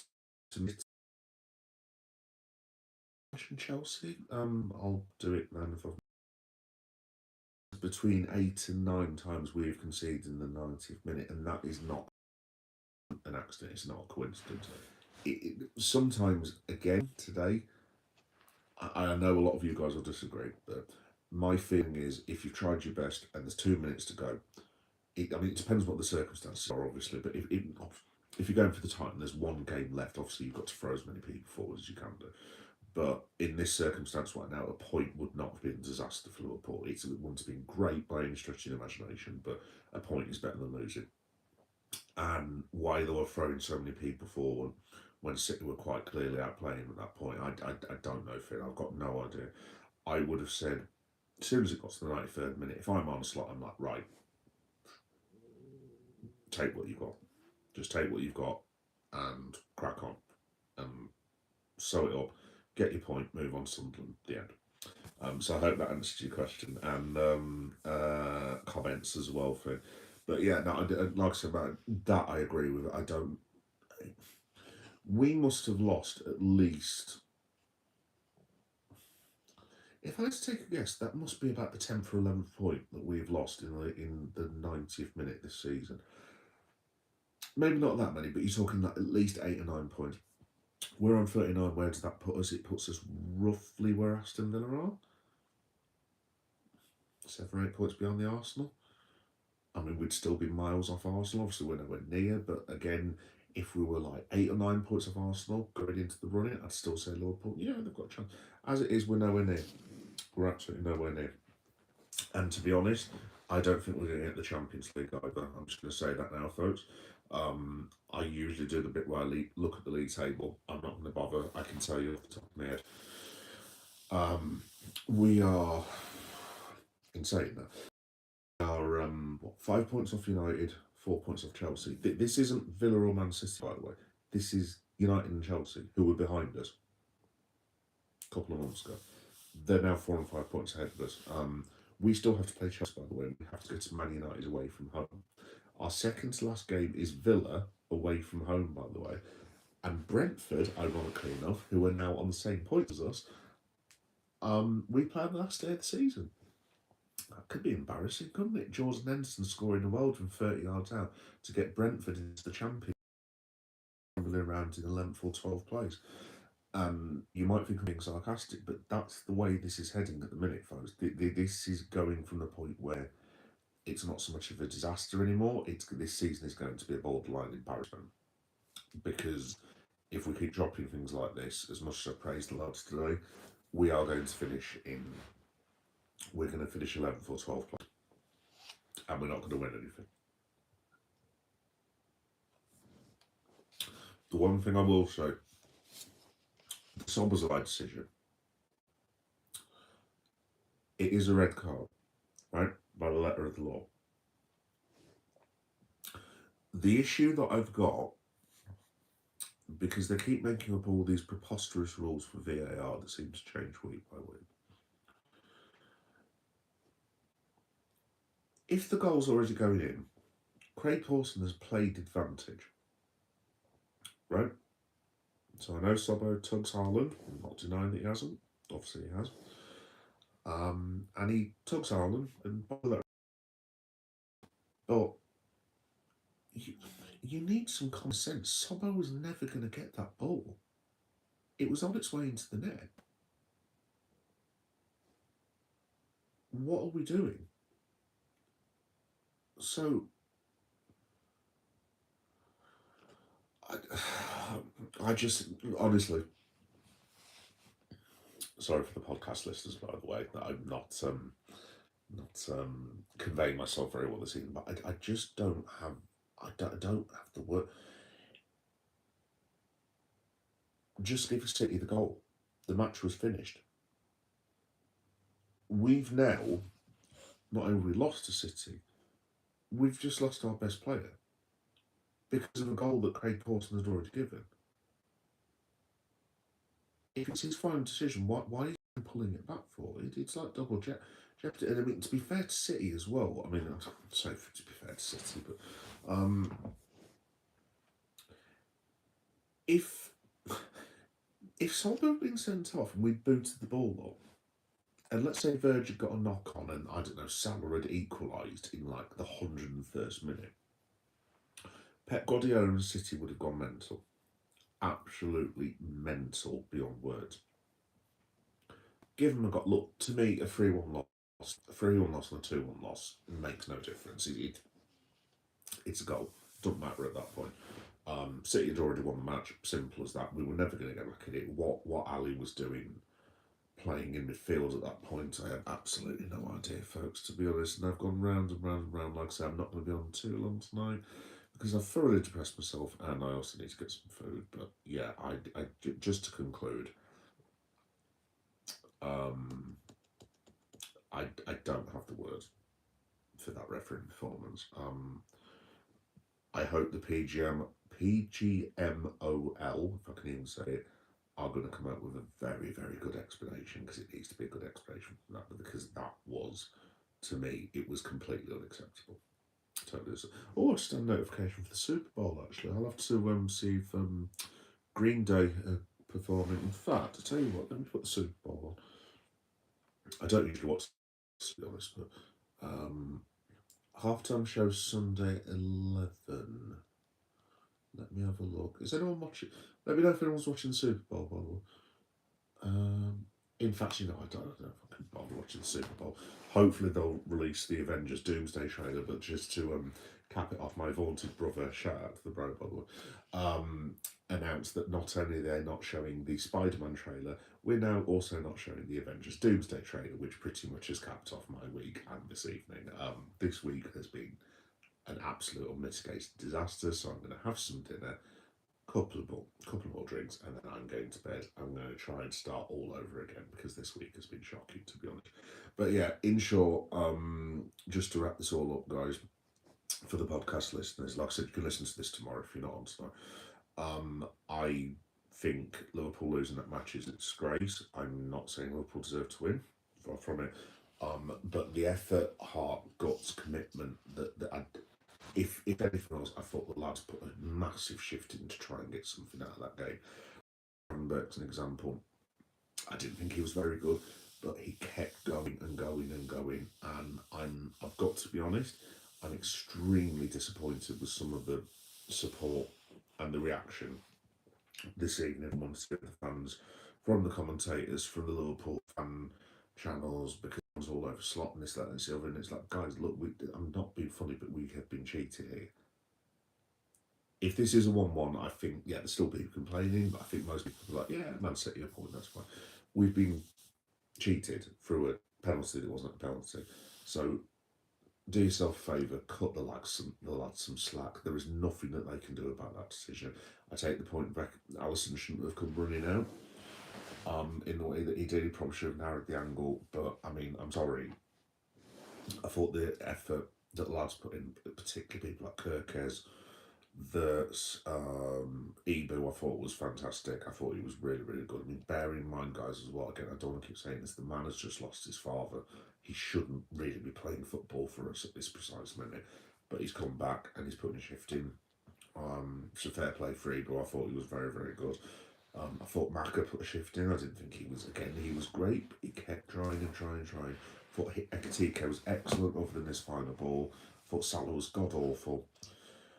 to Chelsea. I'll do it then. Between 8 and 9 times we've conceded in the 90th minute, and that is not an accident. It's not a coincidence. Sometimes, again, today, I know a lot of you guys will disagree, but my feeling is if you've tried your best and there's 2 minutes to go, it depends what the circumstances are, obviously, but if you're going for the time and there's one game left, obviously you've got to throw as many people forward as you can do. But in this circumstance right now, a point would not have been a disaster for Liverpool. It wouldn't have been great by any stretch of the imagination, but a point is better than losing. And why they were throwing so many people forward when City were quite clearly outplaying at that point, I don't know, Phil. I've got no idea. I would have said, as soon as it got to the 93rd minute, if I'm on a slot, I'm like, right, take what you've got. Just take what you've got and crack on. Sew it up, get your point, move on to Sunderland, the end. So I hope that answers your question and comments as well, Phil. But yeah, no, like I said about that, I agree with it. I don't. We must have lost at least. If I had to take a guess, that must be about the 10th or 11th point that we've lost in the 90th minute this season. Maybe not that many, but you're talking like at least 8 or 9 points. We're on 39. Where does that put us? It puts us roughly where Aston Villa are. 7 or 8 points beyond the Arsenal. I mean, we'd still be miles off Arsenal. Obviously, we're nowhere near. But again, if we were like 8 or 9 points off Arsenal going into the running, I'd still say Liverpool, yeah, they've got a chance. As it is, we're nowhere near. We're absolutely nowhere near. And to be honest, I don't think we're going to get the Champions League either. I'm just going to say that now, folks. I usually do the bit where I look at the league table. I'm not going to bother. I can tell you off the top of my head. We are, in saying that, we are 5 points off United, 4 points off Chelsea. This isn't Villa or Man City, by the way. This is United and Chelsea, who were behind us a couple of months ago. They're now 4 and 5 points ahead of us. We still have to play Chelsea, by the way. We have to go to Man United away from home. Our second to last game is Villa away from home, by the way. And Brentford, ironically enough, who are now on the same point as us, we play on the last day of the season. That could be embarrassing, couldn't it? Jordan Henderson scoring the world from 30 yards out to get Brentford into the Champions around in 11th or 12th place. You might think I'm being sarcastic, but that's the way this is heading at the minute, folks. This is going from the point where it's not so much of a disaster anymore. This season is going to be a borderline embarrassment, because if we keep dropping things like this, as much as I praise the lads today, we are going to finish in. We're going to finish 11th or 12th place, and we're not going to win anything. The one thing I will say, the Szoboszlai decision, it is a red card, right, by the letter of the law. The issue that I've got, because they keep making up all these preposterous rules for VAR that seem to change week by week. If the goal's already going in, Craig Pawson has played advantage, right? So I know Sobbo tugs Haaland. I'm not denying that he hasn't. Obviously he has. And he tugs Haaland and but you need some common sense. Sobbo was never going to get that ball. It was on its way into the net. What are we doing? So I just honestly, sorry for the podcast listeners, by the way, that I'm not conveying myself very well this evening, but I just don't have the word. Just give City the goal. The match was finished. We've now not only lost to City, we've just lost our best player because of a goal that Craig Pawson has already given. If it's his final decision, why is he pulling it back for? It's like double jeopardy. And I mean, to be fair to City as well, I mean, I'm sorry to be fair to City, but if Solberg had been sent off and we'd booted the ball up, and let's say Verge had got a knock on and, I don't know, Salah had equalised in like the 101st minute, Pep Guardiola and City would have gone mental. Absolutely mental beyond words. Give them a got. Look, to me, a 3-1 loss, a 3-1 loss and a 2-1 loss makes no difference. It's a goal. Doesn't matter at that point. City had already won the match. Simple as that. We were never going to get back at it. What Ali was doing, playing in midfield at that point, I have absolutely no idea, folks, to be honest. And I've gone round and round and round. Like I say, I'm not going to be on too long tonight because I've thoroughly depressed myself and I also need to get some food. But yeah, I just to conclude, I don't have the words for that refereeing performance. I hope the PGMOL, if I can even say it, are going to come out with a very, very good explanation, because it needs to be a good explanation for that, because that was, to me, it was completely unacceptable. Totally. Oh, just a notification for the Super Bowl, actually. I'll have to see if Green Day are performing. In fact, I tell you what, let me put the Super Bowl on. I don't usually watch, to be honest, but halftime show Sunday 11. Let me have a look. Is anyone watching? Let me know if anyone's watching the Super Bowl, by the way. In fact, you know, I don't know if I can bother watching the Super Bowl. Hopefully they'll release the Avengers Doomsday trailer, but just to cap it off, my vaunted brother, shout out to the bro, by the way, announced that not only they're not showing the Spider-Man trailer, we're now also not showing the Avengers Doomsday trailer, which pretty much has capped off my week and this evening. This week has been an absolute unmitigated disaster, so I'm going to have some dinner, couple of more drinks, and then I'm going to bed. I'm going to try and start all over again, because this week has been shocking, to be honest. But yeah, in short, just to wrap this all up, guys, for the podcast listeners, like I said, you can listen to this tomorrow if you're not on tonight. I think Liverpool losing that match is a disgrace. I'm not saying Liverpool deserve to win, far from it. But the effort, heart, guts, commitment if anything else, I thought the lads put a massive shift in to try and get something out of that game. Ramberg's an example. I didn't think he was very good, but he kept going and going and going. And I've got to be honest, I'm extremely disappointed with some of the support and the reaction this evening amongst the fans, from the commentators, from the Liverpool fan channels, because all over slot and this, that, and the other. And it's like, guys, look, I'm not being funny, but we have been cheated here. If this is a 1-1, I think, yeah, there's still people complaining, but I think most people are like, yeah, Man City a point, that's fine. We've been cheated through a penalty that wasn't a penalty. So do yourself a favour, cut the lads some slack. There is nothing that they can do about that decision. I take the point back, Alisson shouldn't have come running out in the way that he did. He probably should have narrowed the angle, but I mean, I'm sorry. I thought the effort that the lads put in, particularly people like Kirkes, that Ebu, I thought was fantastic. I thought he was really, really good. I mean, bear in mind, guys, as well, again, I don't want to keep saying this, the man has just lost his father. He shouldn't really be playing football for us at this precise minute, but he's come back and he's putting a shift in. So fair play for Ebu. I thought he was very, very good. I thought Maka put a shift in. I didn't think he was, again, he was great, but he kept trying and trying and trying. I thought Ekatike was excellent other than this final ball. I thought Salah was god-awful.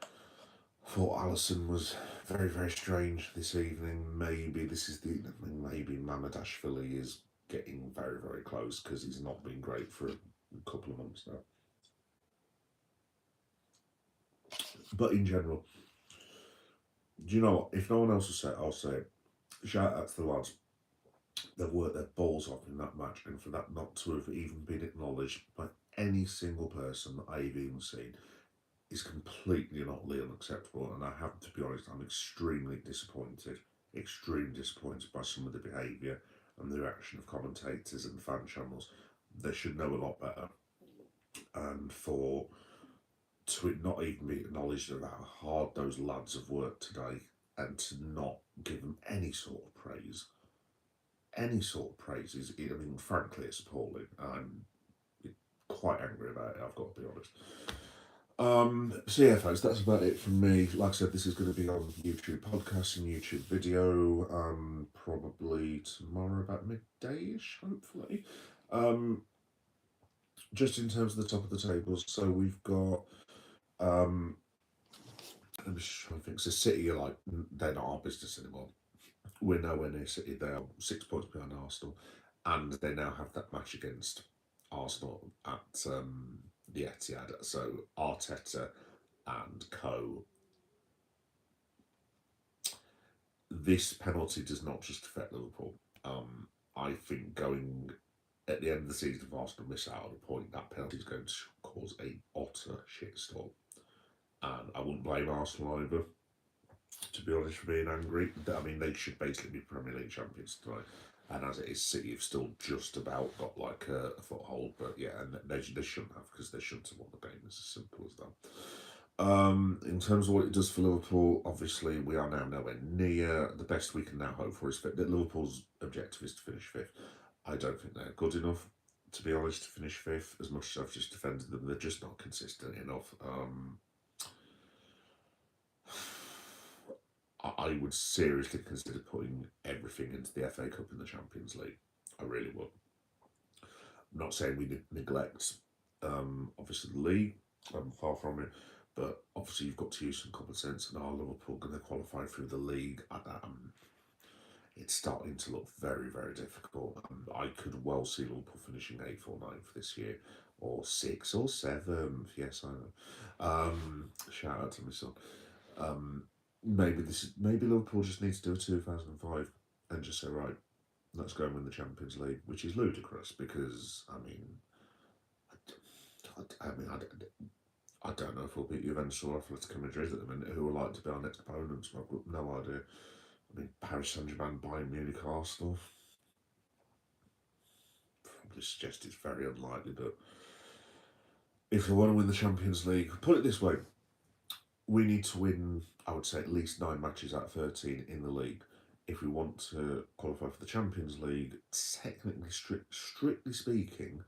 I thought Alisson was very, very strange this evening. Maybe Mamadashvili is getting very, very close because he's not been great for a couple of months now. But in general, do you know what? If no one else will say it, I'll say it. Shout out to the lads. They've worked their balls off in that match, and for that not to have even been acknowledged by any single person that I've even seen is completely and utterly unacceptable. And I have to be honest, I'm extremely disappointed by some of the behaviour and the reaction of commentators and fan channels. They should know a lot better. And to it not even be acknowledged of how hard those lads have worked today, and to not give them any sort of praise is, I mean, frankly, it's appalling. I'm quite angry about it, I've got to be honest. So yeah, folks, that's about it from me. Like I said, this is going to be on YouTube podcast and YouTube video, probably tomorrow about midday-ish, hopefully. Just in terms of the top of the tables, so we've got, I'm just trying to think, so City are like, they're not our business anymore. We're nowhere near City. They are 6 points behind Arsenal, and they now have that match against Arsenal at the Etihad. So Arteta and co. This penalty does not just affect Liverpool. I think going at the end of the season, if Arsenal miss out on a point, that penalty is going to cause a utter shitstorm. And I wouldn't blame Arsenal either, to be honest, for being angry. I mean, they should basically be Premier League champions tonight. And as it is, City have still just about got like a foothold. But yeah, and they shouldn't have, because they shouldn't have won the game. It's as simple as that. In terms of what it does for Liverpool, obviously we are now nowhere near. The best we can now hope for is that Liverpool's objective is to finish fifth. I don't think they're good enough, to be honest, to finish fifth. As much as I've just defended them, they're just not consistent enough. I would seriously consider putting everything into the FA Cup and the Champions League. I really would. I'm not saying we neglect, obviously, the league. I'm far from it. But obviously you've got to use some common sense, and are Liverpool going to qualify through the league? It's starting to look very, very difficult. I could well see Liverpool finishing 8th or 9th this year, or 6th or 7th. Yes, I know. Shout out to my son. Maybe Liverpool just needs to do a 2005 and just say, right, let's go and win the Champions League, which is ludicrous because I don't know if we'll beat Juventus or Atletico Madrid at the minute, who are like to be our next opponents. I've got no idea. I mean, Paris Saint-Germain, Bayern Munich, Arsenal. Probably suggest it's very unlikely, but if they want to win the Champions League, put it this way, we need to win, I would say, at least 9 matches out of 13 in the league. If we want to qualify for the Champions League, technically, strictly speaking,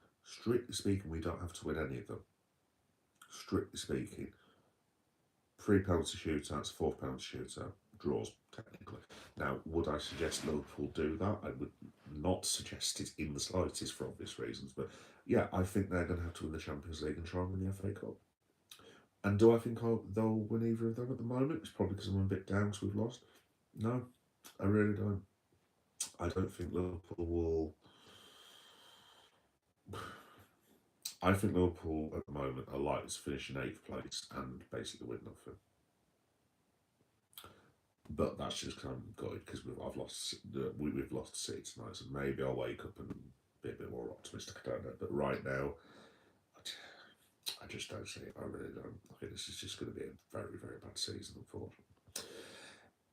we don't have to win any of them. Strictly speaking. 3 penalty shootouts, 4 penalty shootout, draws, technically. Now, would I suggest Liverpool do that? I would not suggest it in the slightest for obvious reasons, but yeah, I think they're going to have to win the Champions League and try and win the FA Cup. And do I think they'll win either of them at the moment? It's probably because I'm a bit down because we've lost. No, I really don't. I don't think Liverpool will... I think Liverpool at the moment are likely to finish in 8th place and basically win nothing. But that's just kind of good because we've lost City tonight, so maybe I'll wake up and be a bit more optimistic. I don't know, but right now, I just don't see it. I really don't. I think this is just going to be a very, very bad season, unfortunately.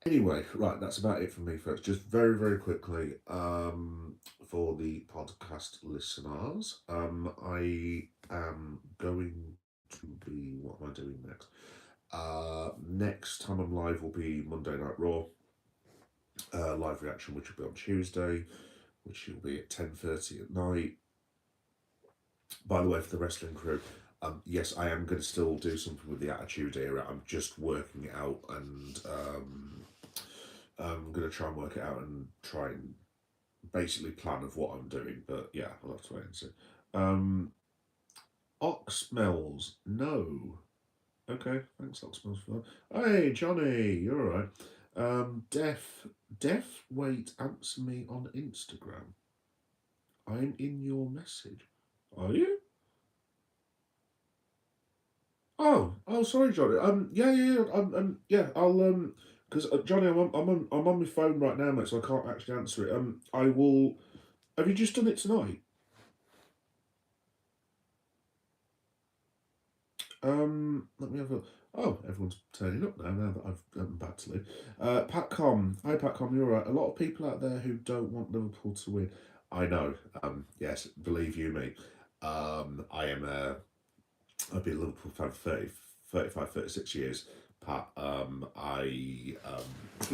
Anyway, right, that's about it from me, folks. Just very, very quickly, for the podcast listeners, I am going to be. What am I doing next? Next time I'm live will be Monday Night Raw. Live reaction, which will be on Tuesday, which will be at 10:30 at night. By the way, for the wrestling crew, yes, I am going to still do something with the Attitude Era. I'm just working it out, and I'm going to try and work it out and try and basically plan of what I'm doing. But yeah, I'll have to wait and see. Oxmells, no. Okay, thanks, Oxmells, for that. Hey, Johnny, you're all right. Def, wait, answer me on Instagram. I'm in your message. Are you? Oh, sorry, Johnny. Yeah. Yeah. Because Johnny, I'm on my phone right now, mate, so I can't actually answer it. I will. Have you just done it tonight? Let me have a. Oh, everyone's turning up now. Now that I've back to leave. Patcom, hi Patcom, you're right. A lot of people out there who don't want Liverpool to win. I know. Yes, believe you me. I am a. I've been a Liverpool fan for 35, 36 years. Pat, I'm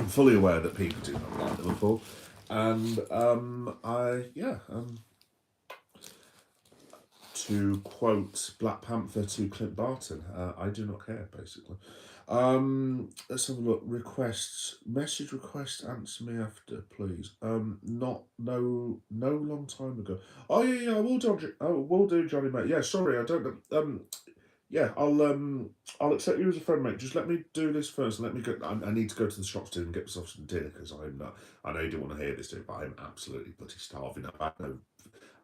fully aware that people do not like Liverpool, and to quote Black Panther to Clint Barton, I do not care, basically. Let's have a look. Requests, message request. Answer me after, please. No, long time ago. Oh yeah. I will do, Johnny, mate. Yeah, sorry, I don't know. Yeah, I'll accept you as a friend, mate. Just let me do this first. Let me go. I need to go to the shops to and get myself some dinner because I'm not. I know you don't want to hear this, dude, but I'm absolutely bloody starving. I've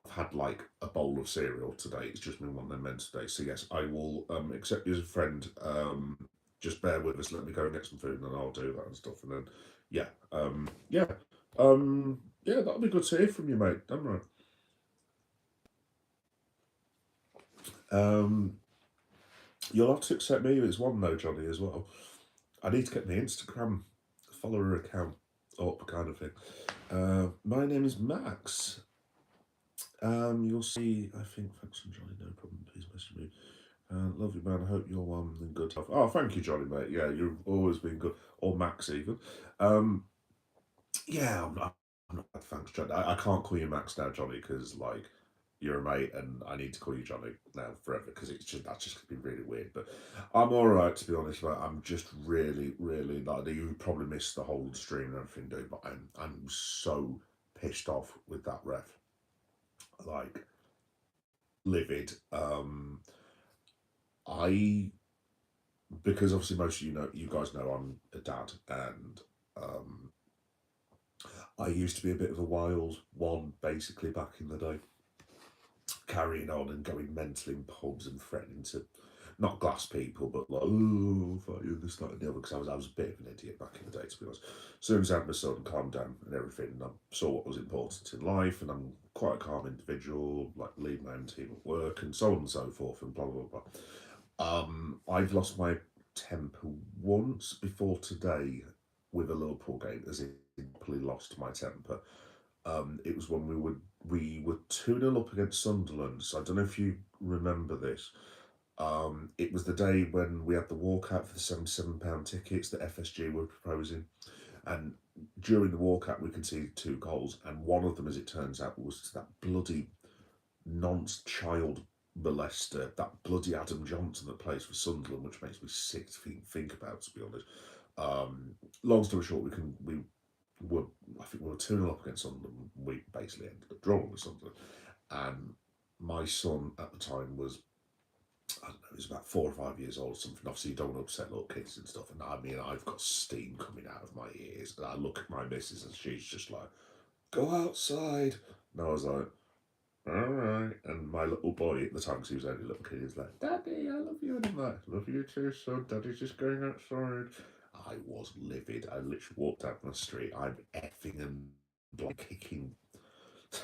had like a bowl of cereal today. It's just been one of them men today. So yes, I will accept you as a friend. Just bear with us. Let me go and get some food, and then I'll do that and stuff. And then yeah, that'll be good to hear from you, mate. Damn right. You'll have to accept me as one though, Johnny, as well. I need to get my Instagram follower account up, kind of thing. My name is Max. You'll see. I think thanks from Johnny. No problem. Please message me. Love you, man. I hope you're in good health. Oh, thank you, Johnny, mate. Yeah, you've always been good. Or Max, even. Yeah, I'm not bad. Thanks, Johnny. I can't call you Max now, Johnny, because like you're a mate, and I need to call you Johnny now forever because that's just gonna be really weird. But I'm all right, to be honest. But I'm just really, really like you probably missed the whole stream and everything, dude. But I'm so pissed off with that ref, like livid. I because obviously most of you guys know I'm a dad, and I used to be a bit of a wild one basically back in the day, carrying on and going mental in pubs and threatening to not glass people, but like, oh, fuck you, this, that, and the other, because I was a bit of an idiot back in the day, to be honest. As soon as I had my son, calmed down and everything, and I saw what was important in life, and I'm quite a calm individual, like lead my own team at work, and so on and so forth, and blah, blah, blah. I've lost my temper once before today with a Liverpool game, as in simply lost my temper. It was when we were 2-0 up against Sunderland. So I don't know if you remember this. It was the day when we had the walkout for the £77 tickets that FSG were proposing. And during the walkout, we conceded 2 goals. And one of them, as it turns out, was to that bloody nonce child molester, that bloody Adam Johnson that plays for Sunderland, which makes me sick to think about, to be honest. Long story short, I think we were 2-0 up against Sunderland. We basically ended up drawing with Sunderland. And my son at the time was, I don't know, he was about 4 or 5 years old or something. Obviously, you don't want to upset little kids and stuff. And I mean, I've got steam coming out of my ears. And I look at my missus and she's just like, go outside. And I was like, all right. And my little boy at the time, because he was only a little kid, he was like, Daddy, I love you. And I'm like, love you too, son. Daddy's just going outside. I was livid. I literally walked down the street. I'm effing and kicking. I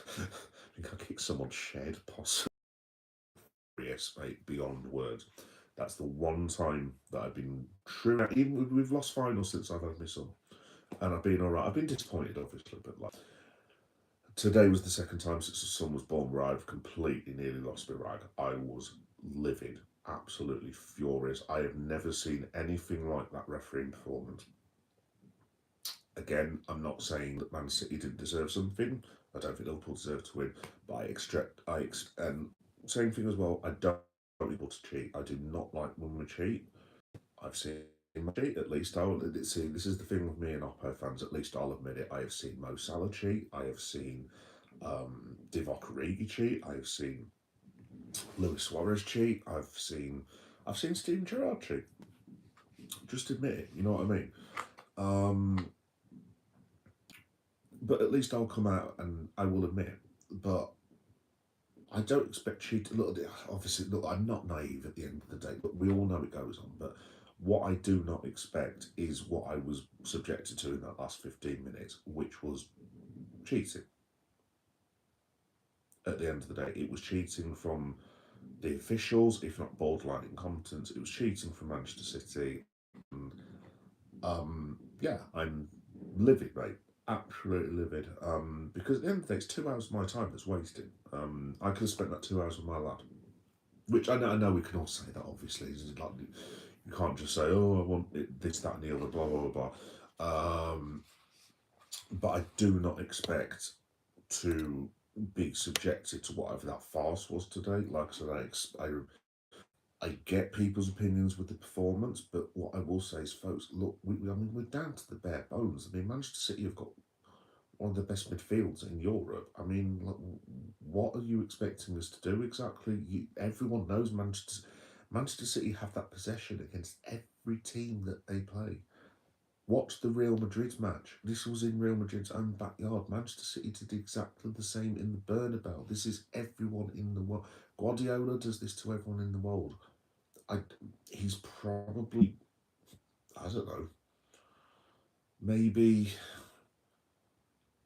think I kicked someone's shed, possibly. Yes, mate, beyond words. That's the one time that I've been true. Even we've lost finals since I've had my son, and I've been all right. I've been disappointed, obviously, but like today was the second time since the son was born where I've completely nearly lost my rag. I was livid, absolutely furious. I have never seen anything like that refereeing performance. Again, I'm not saying that Man City didn't deserve something. I don't think Liverpool deserved to win, but and same thing as well. I don't want people to cheat. I do not like when we cheat. I've seen my cheat. At least I'll see. This is the thing with me and Oppo fans. At least I'll admit it. I have seen Mo Salah cheat. I have seen Divock Origi cheat. I have seen Luis Suarez cheat. I've seen Steven Gerrard cheat. Just admit it. You know what I mean? Um, but at least I'll come out and I will admit it. But I don't expect cheat. Look, obviously, look, I'm not naive at the end of the day, but we all know it goes on. But what I do not expect is what I was subjected to in that last 15 minutes, which was cheating. At the end of the day, it was cheating from the officials, if not borderline incompetence. It was cheating from Manchester City. And, yeah, I'm livid, mate. Absolutely livid. Because at the end of the day, it's 2 hours of my time that's wasted. I could have spent that 2 hours with my lad. Which I know we can all say that, obviously. It's like, you can't just say, oh, I want it, this, that, and the other, blah, blah, blah, blah. But I do not expect to be subjected to whatever that farce was today. Like I said, I get people's opinions with the performance, but what I will say is, folks, look, I mean, we're down to the bare bones. I mean, Manchester City have got one of the best midfields in Europe. I mean, like, what are you expecting us to do exactly? Everyone knows Manchester City have that possession against every team that they play. Watch the Real Madrid match. This was in Real Madrid's own backyard. Manchester City did exactly the same in the Bernabeu. This is everyone in the world. Guardiola does this to everyone in the world. I, he's probably, I don't know, maybe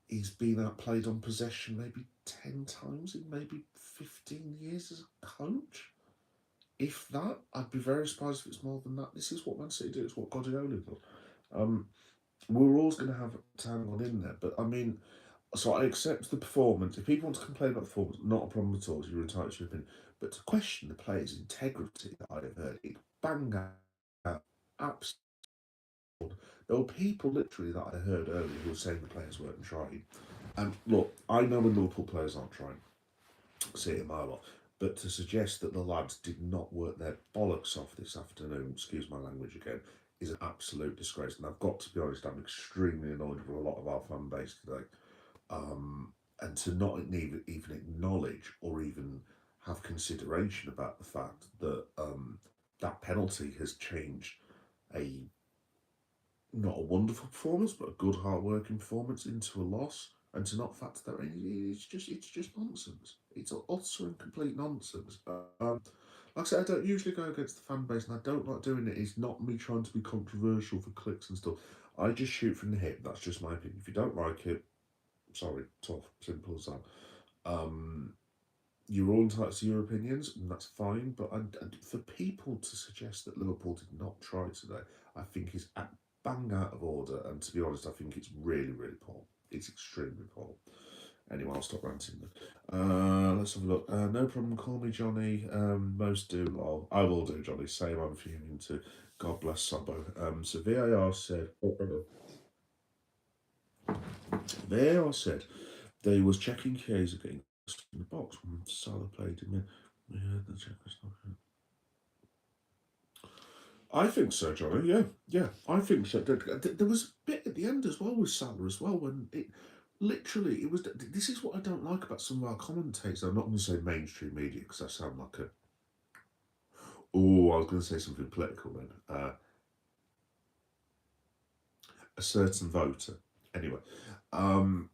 he's been outplayed on possession maybe 10 times in maybe 15 years as a coach. If that, I'd be very surprised if it's more than that. This is what Man City do, it's what Guardiola does. Um, we're always going to have Tangon in there, but I mean, so I accept the performance. If people want to complain about the performance, not a problem at all, you're entitled to your opinion. But to question the players' integrity that I have heard, it bang out, absolutely. There were people literally that I heard earlier who were saying the players weren't trying. And look, I know when Liverpool players aren't trying, see it a mile off. But to suggest that the lads did not work their bollocks off this afternoon, excuse my language again, is an absolute disgrace. And I've got to be honest, I'm extremely annoyed with a lot of our fan base today. And to not even acknowledge or even have consideration about the fact that that penalty has changed a not a wonderful performance, but a good hard-working performance into a loss, and to not factor that in, it's just nonsense. It's utter and complete nonsense. Like I said, I don't usually go against the fan base, and I don't like doing it. It's not me trying to be controversial for clicks and stuff. I just shoot from the hip. That's just my opinion. If you don't like it, sorry, tough, simple as that. Um, you're all entitled to your opinions, and that's fine. But for people to suggest that Liverpool did not try today, I think is bang out of order. And to be honest, I think it's really, really poor. It's extremely poor. Anyway, I'll stop ranting then. Let's have a look. No problem, call me Johnny. Most do, lol. I will do, Johnny. Same, I'm fuming too. God bless Sabo. So VAR said, VAR said they was checking Chiesa getting in the box when Salah played him in. We heard the check was not good. I think so, Johnny. Yeah, I think so. There was a bit at the end as well with Salah as well when it literally it was. This is what I don't like about some of our commentators. I'm not going to say mainstream media because I sound like a. Oh, I was going to say something political then. A certain voter. Anyway, um,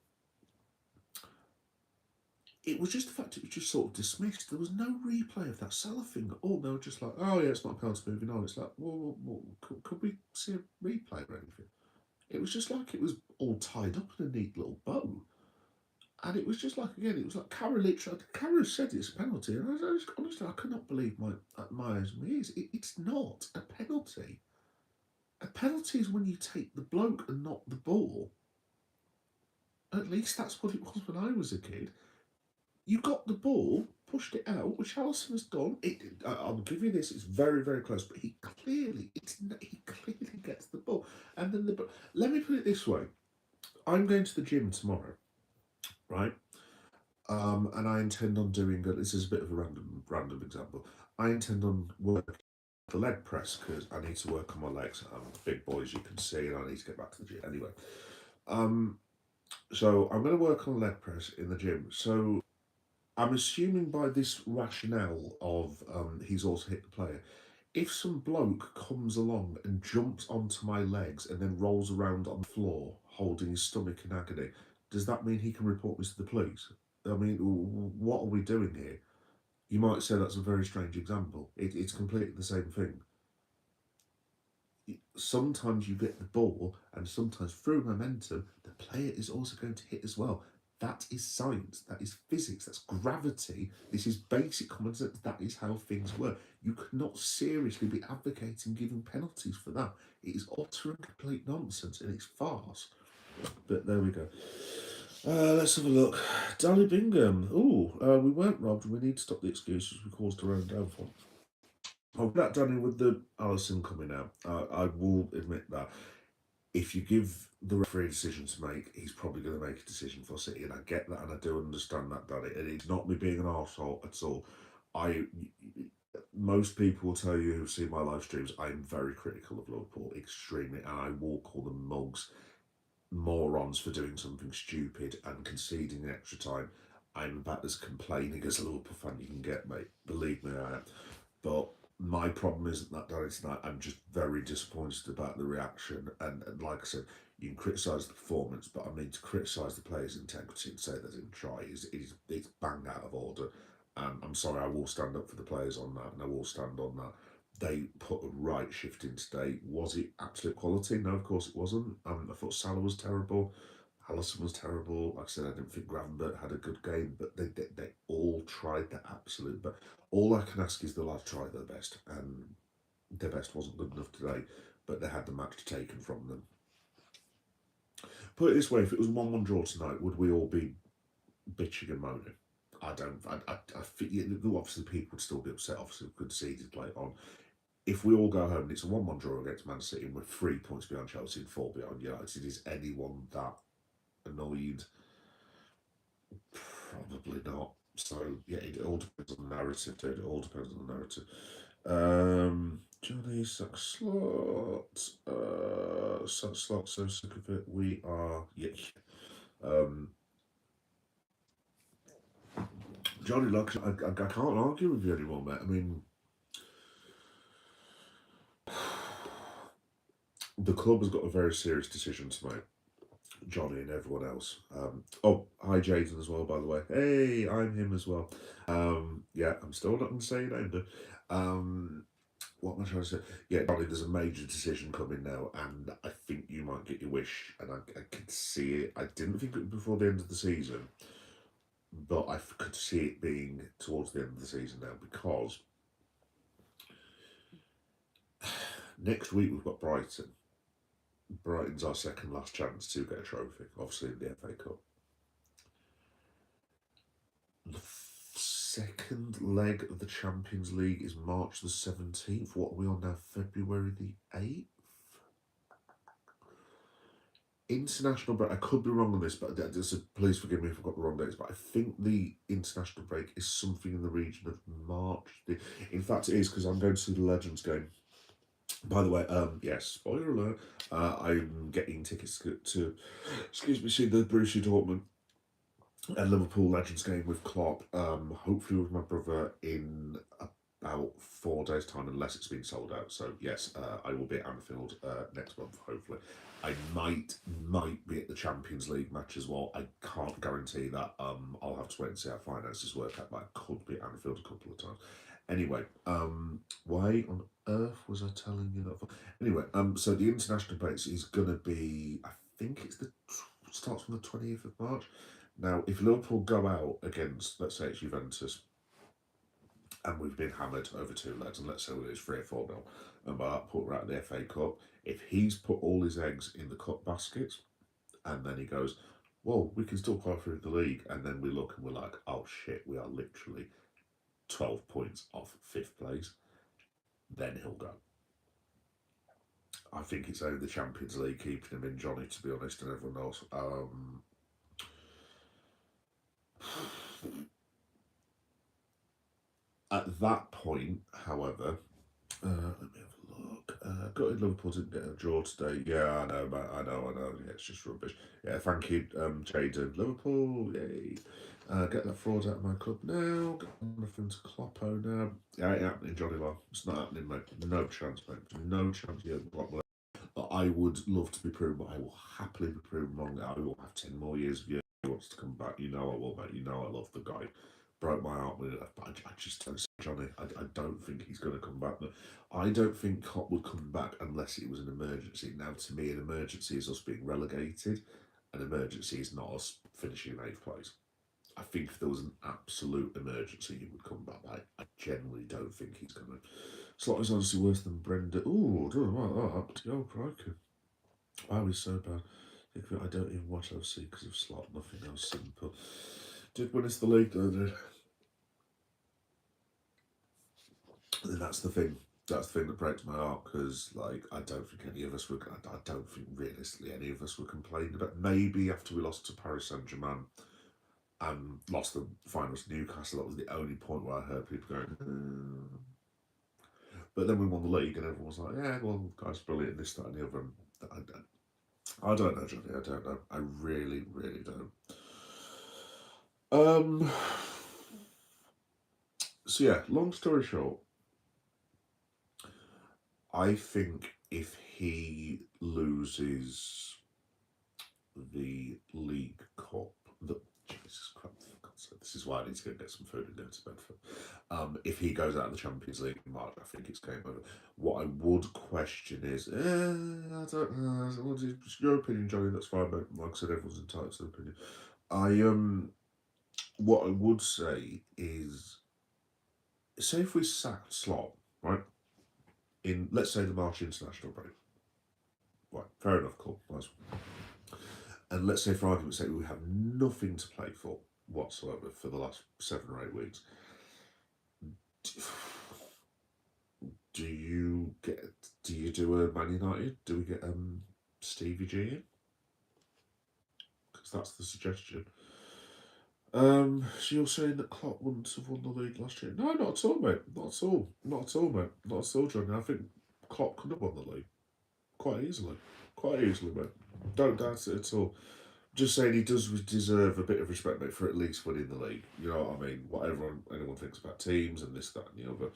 it was just the fact it was just sort of dismissed. There was no replay of that Salah thing at all. They were just like, oh yeah, it's not a penalty, moving on. It's like, well could we see a replay or anything? It was just like it was all tied up in a neat little bow. And it was just like, again, it was like Carra said it's a penalty. And honestly, I could not believe my eyes and my ears. It's not a penalty. A penalty is when you take the bloke and not the ball. At least that's what it was when I was a kid. You got the ball, pushed it out, which Alisson has done. I'll give you this; it's very, very close. But he clearly gets the ball, and then let me put it this way: I'm going to the gym tomorrow, right? And I intend on doing. This is a bit of a random example. I intend on working the leg press because I need to work on my legs. I'm a big boy, as you can see, and I need to get back to the gym anyway. So I'm going to work on leg press in the gym. So I'm assuming by this rationale of he's also hit the player, if some bloke comes along and jumps onto my legs and then rolls around on the floor holding his stomach in agony, does that mean he can report me to the police? I mean, what are we doing here? You might say that's a very strange example. It's completely the same thing. Sometimes you get the ball, and sometimes through momentum, the player is also going to hit as well. That is science, that is physics, that's gravity. This is basic common sense. That is how things work. You cannot seriously be advocating giving penalties for that. It is utter and complete nonsense, and it's farce. But there we go. Let's have a look. Danny Bingham. We weren't robbed. We need to stop the excuses. We caused our own downfall. I've that Danny with the Alisson coming out. I will admit that if you give the referee a decision to make, he's probably going to make a decision for City, and I get that, and I do understand that, Danny. And it's not me being an arsehole at all. Most people will tell you who see my live streams, I'm very critical of Liverpool, extremely, and I will call them mugs, morons for doing something stupid and conceding the extra time. I'm about as complaining as a Liverpool fan you can get, mate. Believe me, I am. But my problem isn't that Danny tonight. I'm just very disappointed about the reaction. And like I said, you can criticise the performance, but I mean to criticise the players' integrity and say they didn't try is it's bang out of order. I'm sorry, I will stand up for the players on that, and I will stand on that. They put a right shift in today. Was it absolute quality? No, of course it wasn't. I thought Salah was terrible. Alisson was terrible. Like I said, I didn't think Gravenberch had a good game, but they all tried their absolute. But all I can ask is the lads try their best, and their best wasn't good enough today. But they had the match taken from them. Put it this way: if it was 1-1 draw tonight, would we all be bitching and moaning? I don't. I think obviously people would still be upset. Obviously, we could see to play on. If we all go home and it's a 1-1 draw against Man City and we're 3 points behind Chelsea and 4 behind United, is anyone that annoyed? Probably not. So yeah, it all depends on the narrative, dude. It all depends on the narrative. Johnny Sackslot. Sackslot, so sick of it. We are Johnny Locke, I can't argue with you anymore, mate. I mean, the club has got a very serious decision to make. Johnny and everyone else. Hi Jason as well, by the way. Hey, I'm him as well. Yeah, I'm still not going to say your name, though. What am I trying to say? Yeah, Johnny, there's a major decision coming now, and I think you might get your wish, and I could see it. I didn't think it was before the end of the season, but I could see it being towards the end of the season now, because next week we've got Brighton. Brighton's our second last chance to get a trophy, obviously in the FA Cup. The second leg of the Champions League is March the 17th. What are we on now? February the 8th? International break. I could be wrong on this, but please forgive me if I've got the wrong dates. But I think the international break is something in the region of March. In fact, it is, because I'm going to see the Legends game. By the way, yes, spoiler alert. I'm getting tickets to see the Borussia Dortmund and Liverpool Legends game with Klopp. Hopefully with my brother in about 4 days' time, unless it's been sold out. So yes, I will be at Anfield next month, hopefully. I might be at the Champions League match as well. I can't guarantee that. I'll have to wait and see how finances work out, but I could be at Anfield a couple of times. Anyway, why on earth was I telling you that for? Anyway, so the international breaks is gonna be, I think it's the starts from the 20th of March. Now, if Liverpool go out against, let's say it's Juventus, and we've been hammered over 2 legs, and let's say it's 3 or 4 nil, and by that point we're at the FA Cup. If he's put all his eggs in the cup baskets, and then he goes, well, we can still qualify for the league, and then we look and we're like, oh shit, we are literally 12 points off 5th place, then he'll go. I think it's only the Champions League keeping him in, Johnny, to be honest, and everyone else. At that point, however, let me have a look. Gutted Liverpool didn't get a draw today. Yeah, I know, mate. I know. Yeah, it's just rubbish. Yeah, thank you, Jaden. Liverpool, yay. Get that fraud out of my club now. Get nothing to Kloppo now. Yeah, it ain't happening, Johnny Law. It's not happening, mate. No chance, mate. No chance. Yeah, but I would love to be proven, but I will happily be proven wrong. I will have 10 more years of you. He wants to come back. You know I will, mate. You know I love the guy. Broke my heart with it, but I just don't see Johnny. I don't think he's going to come back. But I don't think Klopp would come back unless it was an emergency. Now, to me, an emergency is us being relegated. An emergency is not us finishing in 8th place. I think if there was an absolute emergency, he would come back. I generally don't think he's going to. Slot is honestly worse than Brenda. Ooh, I don't know about that. Oh, crikey. Wow, he's so bad. I don't even watch LC because of Slot. Nothing else simple. Did win us the league, though, did. And that's the thing. That's the thing that breaks my heart because, like, I don't think any of us were. I don't think realistically any of us were complaining about. Maybe after we lost to Paris Saint Germain and lost the finals to Newcastle, that was the only point where I heard people going. But then we won the league and everyone was like, "Yeah, well, guys, brilliant, this, that, and the other." And I don't know, Johnny. I don't know. I really, really don't. So yeah, long story short, I think if he loses the League Cup, Jesus Christ, for God's sake, this is why I need to go get some food and go to bed for. If he goes out of the Champions League in March, I think it's game over. What I would question is, I don't know, it's your opinion, Johnny, that's fine, but like I said, everyone's entitled to their opinion. What I would say is, say if we sacked Slot, right, in, let's say, the March international break. Right, fair enough, cool, nice. And let's say, for argument's sake, we have nothing to play for whatsoever for the last 7 or 8 weeks. Do you do a Man United? Do we get Stevie G in? Because that's the suggestion. So you're saying that Klopp wouldn't have won the league last year? No, not at all, mate. Not at all. Not at all, mate. Not at all, Johnny. I think Klopp could have won the league quite easily. Quite easily, mate. Don't doubt it at all. Just saying he does deserve a bit of respect, mate, for at least winning the league. You know what I mean? Whatever anyone thinks about teams and this, that, and the other.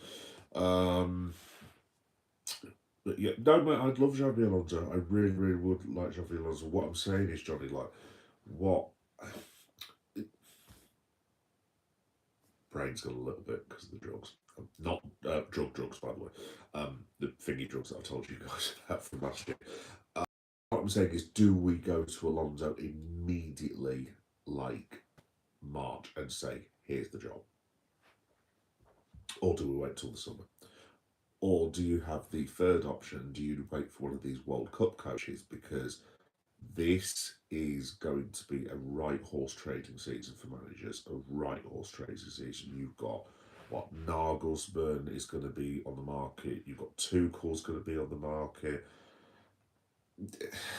But yeah, no, mate, I'd love Xavi Alonso. I really, really would like Xavi Alonso. What I'm saying is, Johnny, like, what. Brain's got a little bit because of the drugs. Not drugs, by the way. The thingy drugs that I told you guys about from last year. What I'm saying is, do we go to Alonso immediately, like March, and say, here's the job? Or do we wait till the summer? Or do you have the third option? Do you wait for one of these World Cup coaches? Because this is going to be a right horse trading season for managers, a right horse trading season. You've got what Nagelsmann is going to be on the market. You've got Tuchel's going to be on the market.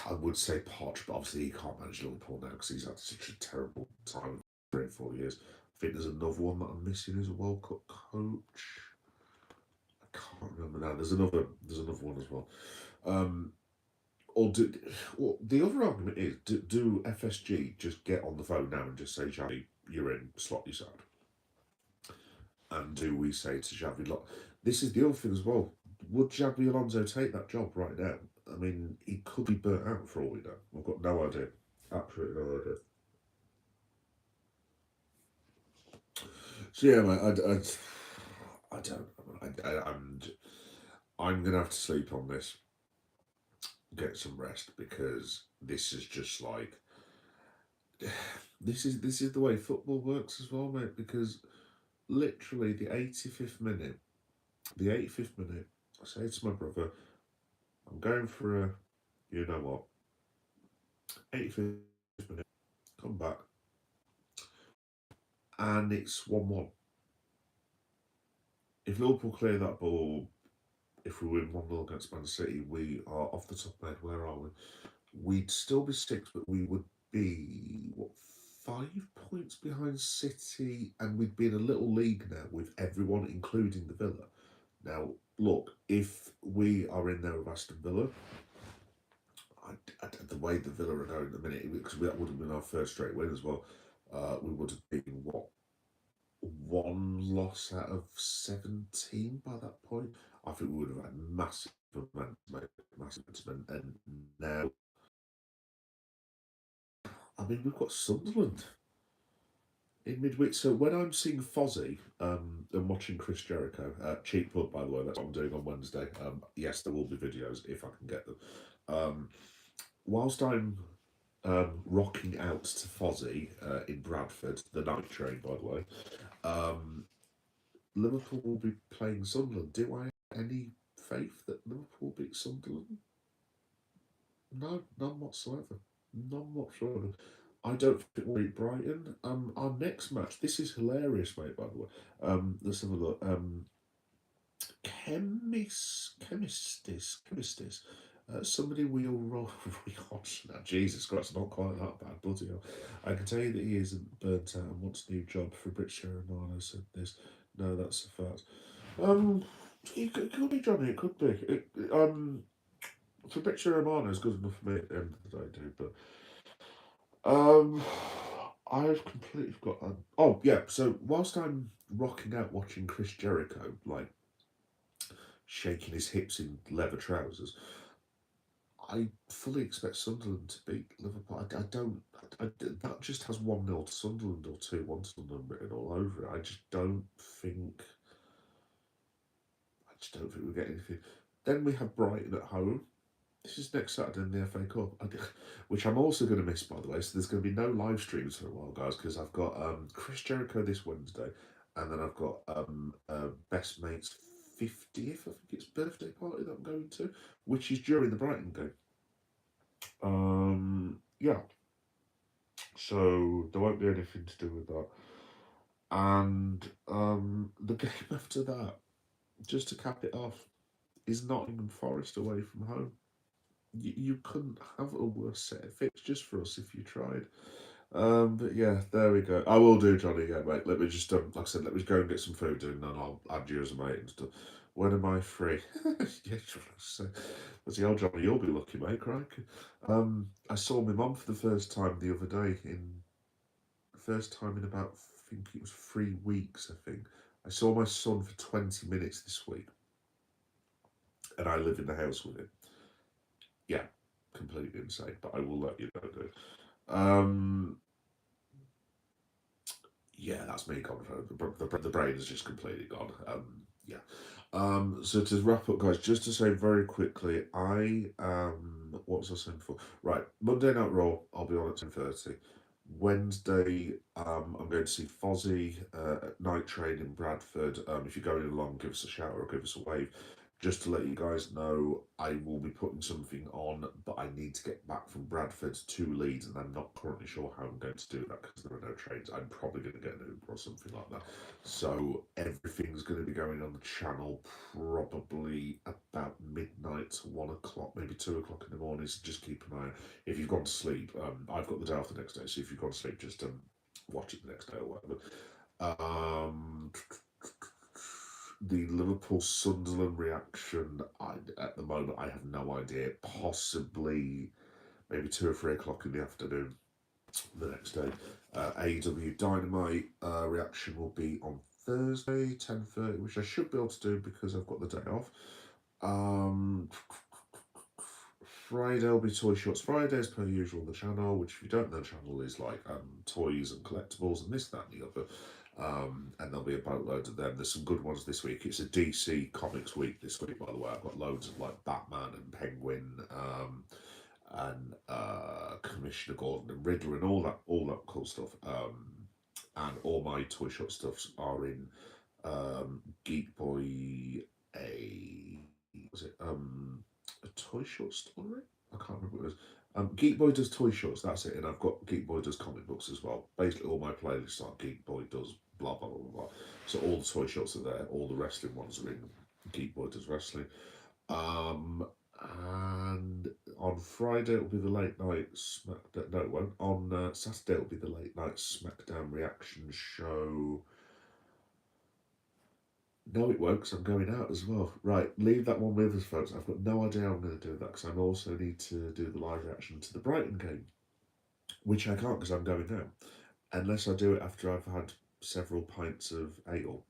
I would say Poch, but obviously he can't manage Liverpool now because he's had such a terrible time for 3 or 4 years. I think there's another one that I'm missing who's a World Cup coach. I can't remember now. There's another one as well. Well, the other argument is, do FSG just get on the phone now and just say, Xavi, you're in, slot yourself? And do we say to Xavi, look, this is the other thing as well. Would Xavi Alonso take that job right now? I mean, he could be burnt out for all we know. I've got no idea. Absolutely no idea. So yeah, mate, I don't. I'm gonna have to sleep on this, get some rest because this is just like this is the way football works as well, mate. Because literally the 85th minute, I say to my brother, I'm going for a, you know what, 85th minute, come back, and it's 1-1. If Liverpool clear that ball, if we win 1-0 against Man City, we are off the top of my head. Where are we? We'd still be sixth, but we would be, what, 5 points behind City, and we'd be in a little league now with everyone, including the Villa. Now, look, if we are in there with Aston Villa, the way the Villa are going at the minute, because that would have been our first straight win as well, we would have been, what, one loss out of 17 by that point. I think we would have had massive momentum, massive momentum, and now, I mean, we've got Sunderland in midweek. So when I'm seeing Fozzy and watching Chris Jericho, cheap plug by the way, that's what I'm doing on Wednesday. Yes, there will be videos if I can get them. Whilst I'm rocking out to Fozzy in Bradford, the night train, by the way, Liverpool will be playing Sunderland. Do I have any faith that Liverpool beat Sunderland? No, none whatsoever. None whatsoever. I don't think we'll beat Brighton. Our next match. This is hilarious, mate. By the way, let's have a look. Chemistis. Somebody we'll rewatch now. Jesus Christ, not quite that bad, bloody hell. I can tell you that he isn't burnt out and wants a new job. Fabrizio Romano said this. No, that's a fact. It could be Johnny. It could be. Fabrizio Romano is good enough for me at the end of the day, dude. But I've completely forgotten. Oh yeah. So whilst I'm rocking out watching Chris Jericho, like shaking his hips in leather trousers, I fully expect Sunderland to beat Liverpool. I don't. That just has 1-0 to Sunderland or 2-1 to Sunderland written all over it. I just don't think we'll get anything. Then we have Brighton at home. This is next Saturday in the FA Cup, which I'm also going to miss, by the way. So there's going to be no live streams for a while, guys, because I've got Chris Jericho this Wednesday, and then I've got best mate's 50th, I think it's birthday party that I'm going to, which is during the Brighton game. Yeah, so there won't be anything to do with that. And the game after that, just to cap it off, is Nottingham Forest away from home. You couldn't have a worse set of fixtures for us if you tried. But yeah, there we go. I will do, Johnny. Yeah, mate. Let me just like I said, let me go and get some food and then I'll add you as a mate and stuff. When am I free? Yeah, so, but the old Johnny, you'll be lucky, mate. Crikey. I saw my mum for the first time the other day. First time in about, I think it was 3 weeks. I think I saw my son for 20 minutes this week, and I live in the house with him. Yeah, completely insane. But I will let you know, dude. Yeah, that's me gone. The brain is just completely gone. Yeah. So to wrap up, guys, just to say very quickly, what was I saying before? Right, Monday Night Raw, I'll be on at 10:30. Wednesday, I'm going to see Fozzy at Night Train in Bradford. If you're going along, give us a shout or give us a wave. Just to let you guys know, I will be putting something on, but I need to get back from Bradford to Leeds, and I'm not currently sure how I'm going to do that because there are no trains. I'm probably going to get an Uber or something like that. So everything's going to be going on the channel probably about midnight to 1 o'clock, maybe 2 o'clock in the morning. So just keep an eye out. If you've gone to sleep, I've got the day off the next day, so if you've gone to sleep, just watch it the next day or whatever. The Liverpool Sunderland reaction, at the moment, I have no idea. Possibly maybe 2 or 3 o'clock in the afternoon the next day. AEW Dynamite reaction will be on Thursday, 10:30, which I should be able to do because I've got the day off. Friday will be Toy Shots Friday as per usual on the channel, which if you don't know the channel is like toys and collectibles and this, that and the other. And there'll be a boatload of them. There's some good ones this week. It's a DC Comics week this week, by the way. I've got loads of like Batman and Penguin, and Commissioner Gordon and Riddler and all that cool stuff. And all my Toy Shop stuffs are in Geek Boy was it a Toy Short story? I can't remember what it was. Geek Boy does Toy Shorts, that's it, and I've got Geek Boy does comic books as well. Basically, all my playlists are Geek Boy does blah blah blah blah. So all the Toy Shorts are there. All the wrestling ones are in Geek Boy does wrestling. And on Friday it'll be the late night SmackDown. No, it won't. On Saturday it'll be the late night SmackDown reaction show. No, it won't, because I'm going out as well. Right, leave that one with us, folks. I've got no idea how I'm going to do that, because I also need to do the live reaction to the Brighton game, which I can't because I'm going out, unless I do it after I've had several pints of ale,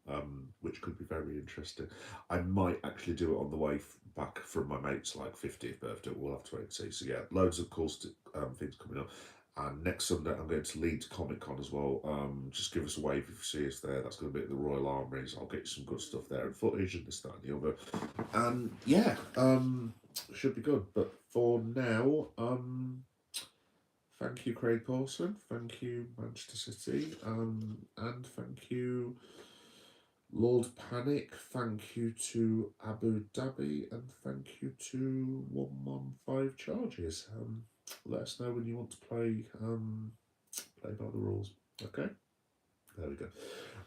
which could be very interesting. I might actually do it on the way back from my mate's like 50th birthday. We'll have to wait and see. So yeah, loads of cool things coming up. And next Sunday, I'm going to Leeds Comic Con as well. Just give us a wave if you see us there. That's going to be at the Royal Armouries. I'll get you some good stuff there and footage and this, that, and the other. And yeah, should be good. But for now, thank you, Craig Pawson. Thank you, Manchester City. And thank you, Lord Panic. Thank you to Abu Dhabi. And thank you to 115 Charges. Let us know when you want to play by the rules. Okay? There we go.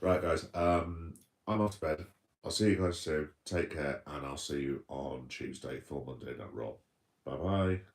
Right, guys. I'm off to bed. I'll see you guys soon. Take care, and I'll see you on Tuesday for Monday Night Raw. Bye-bye.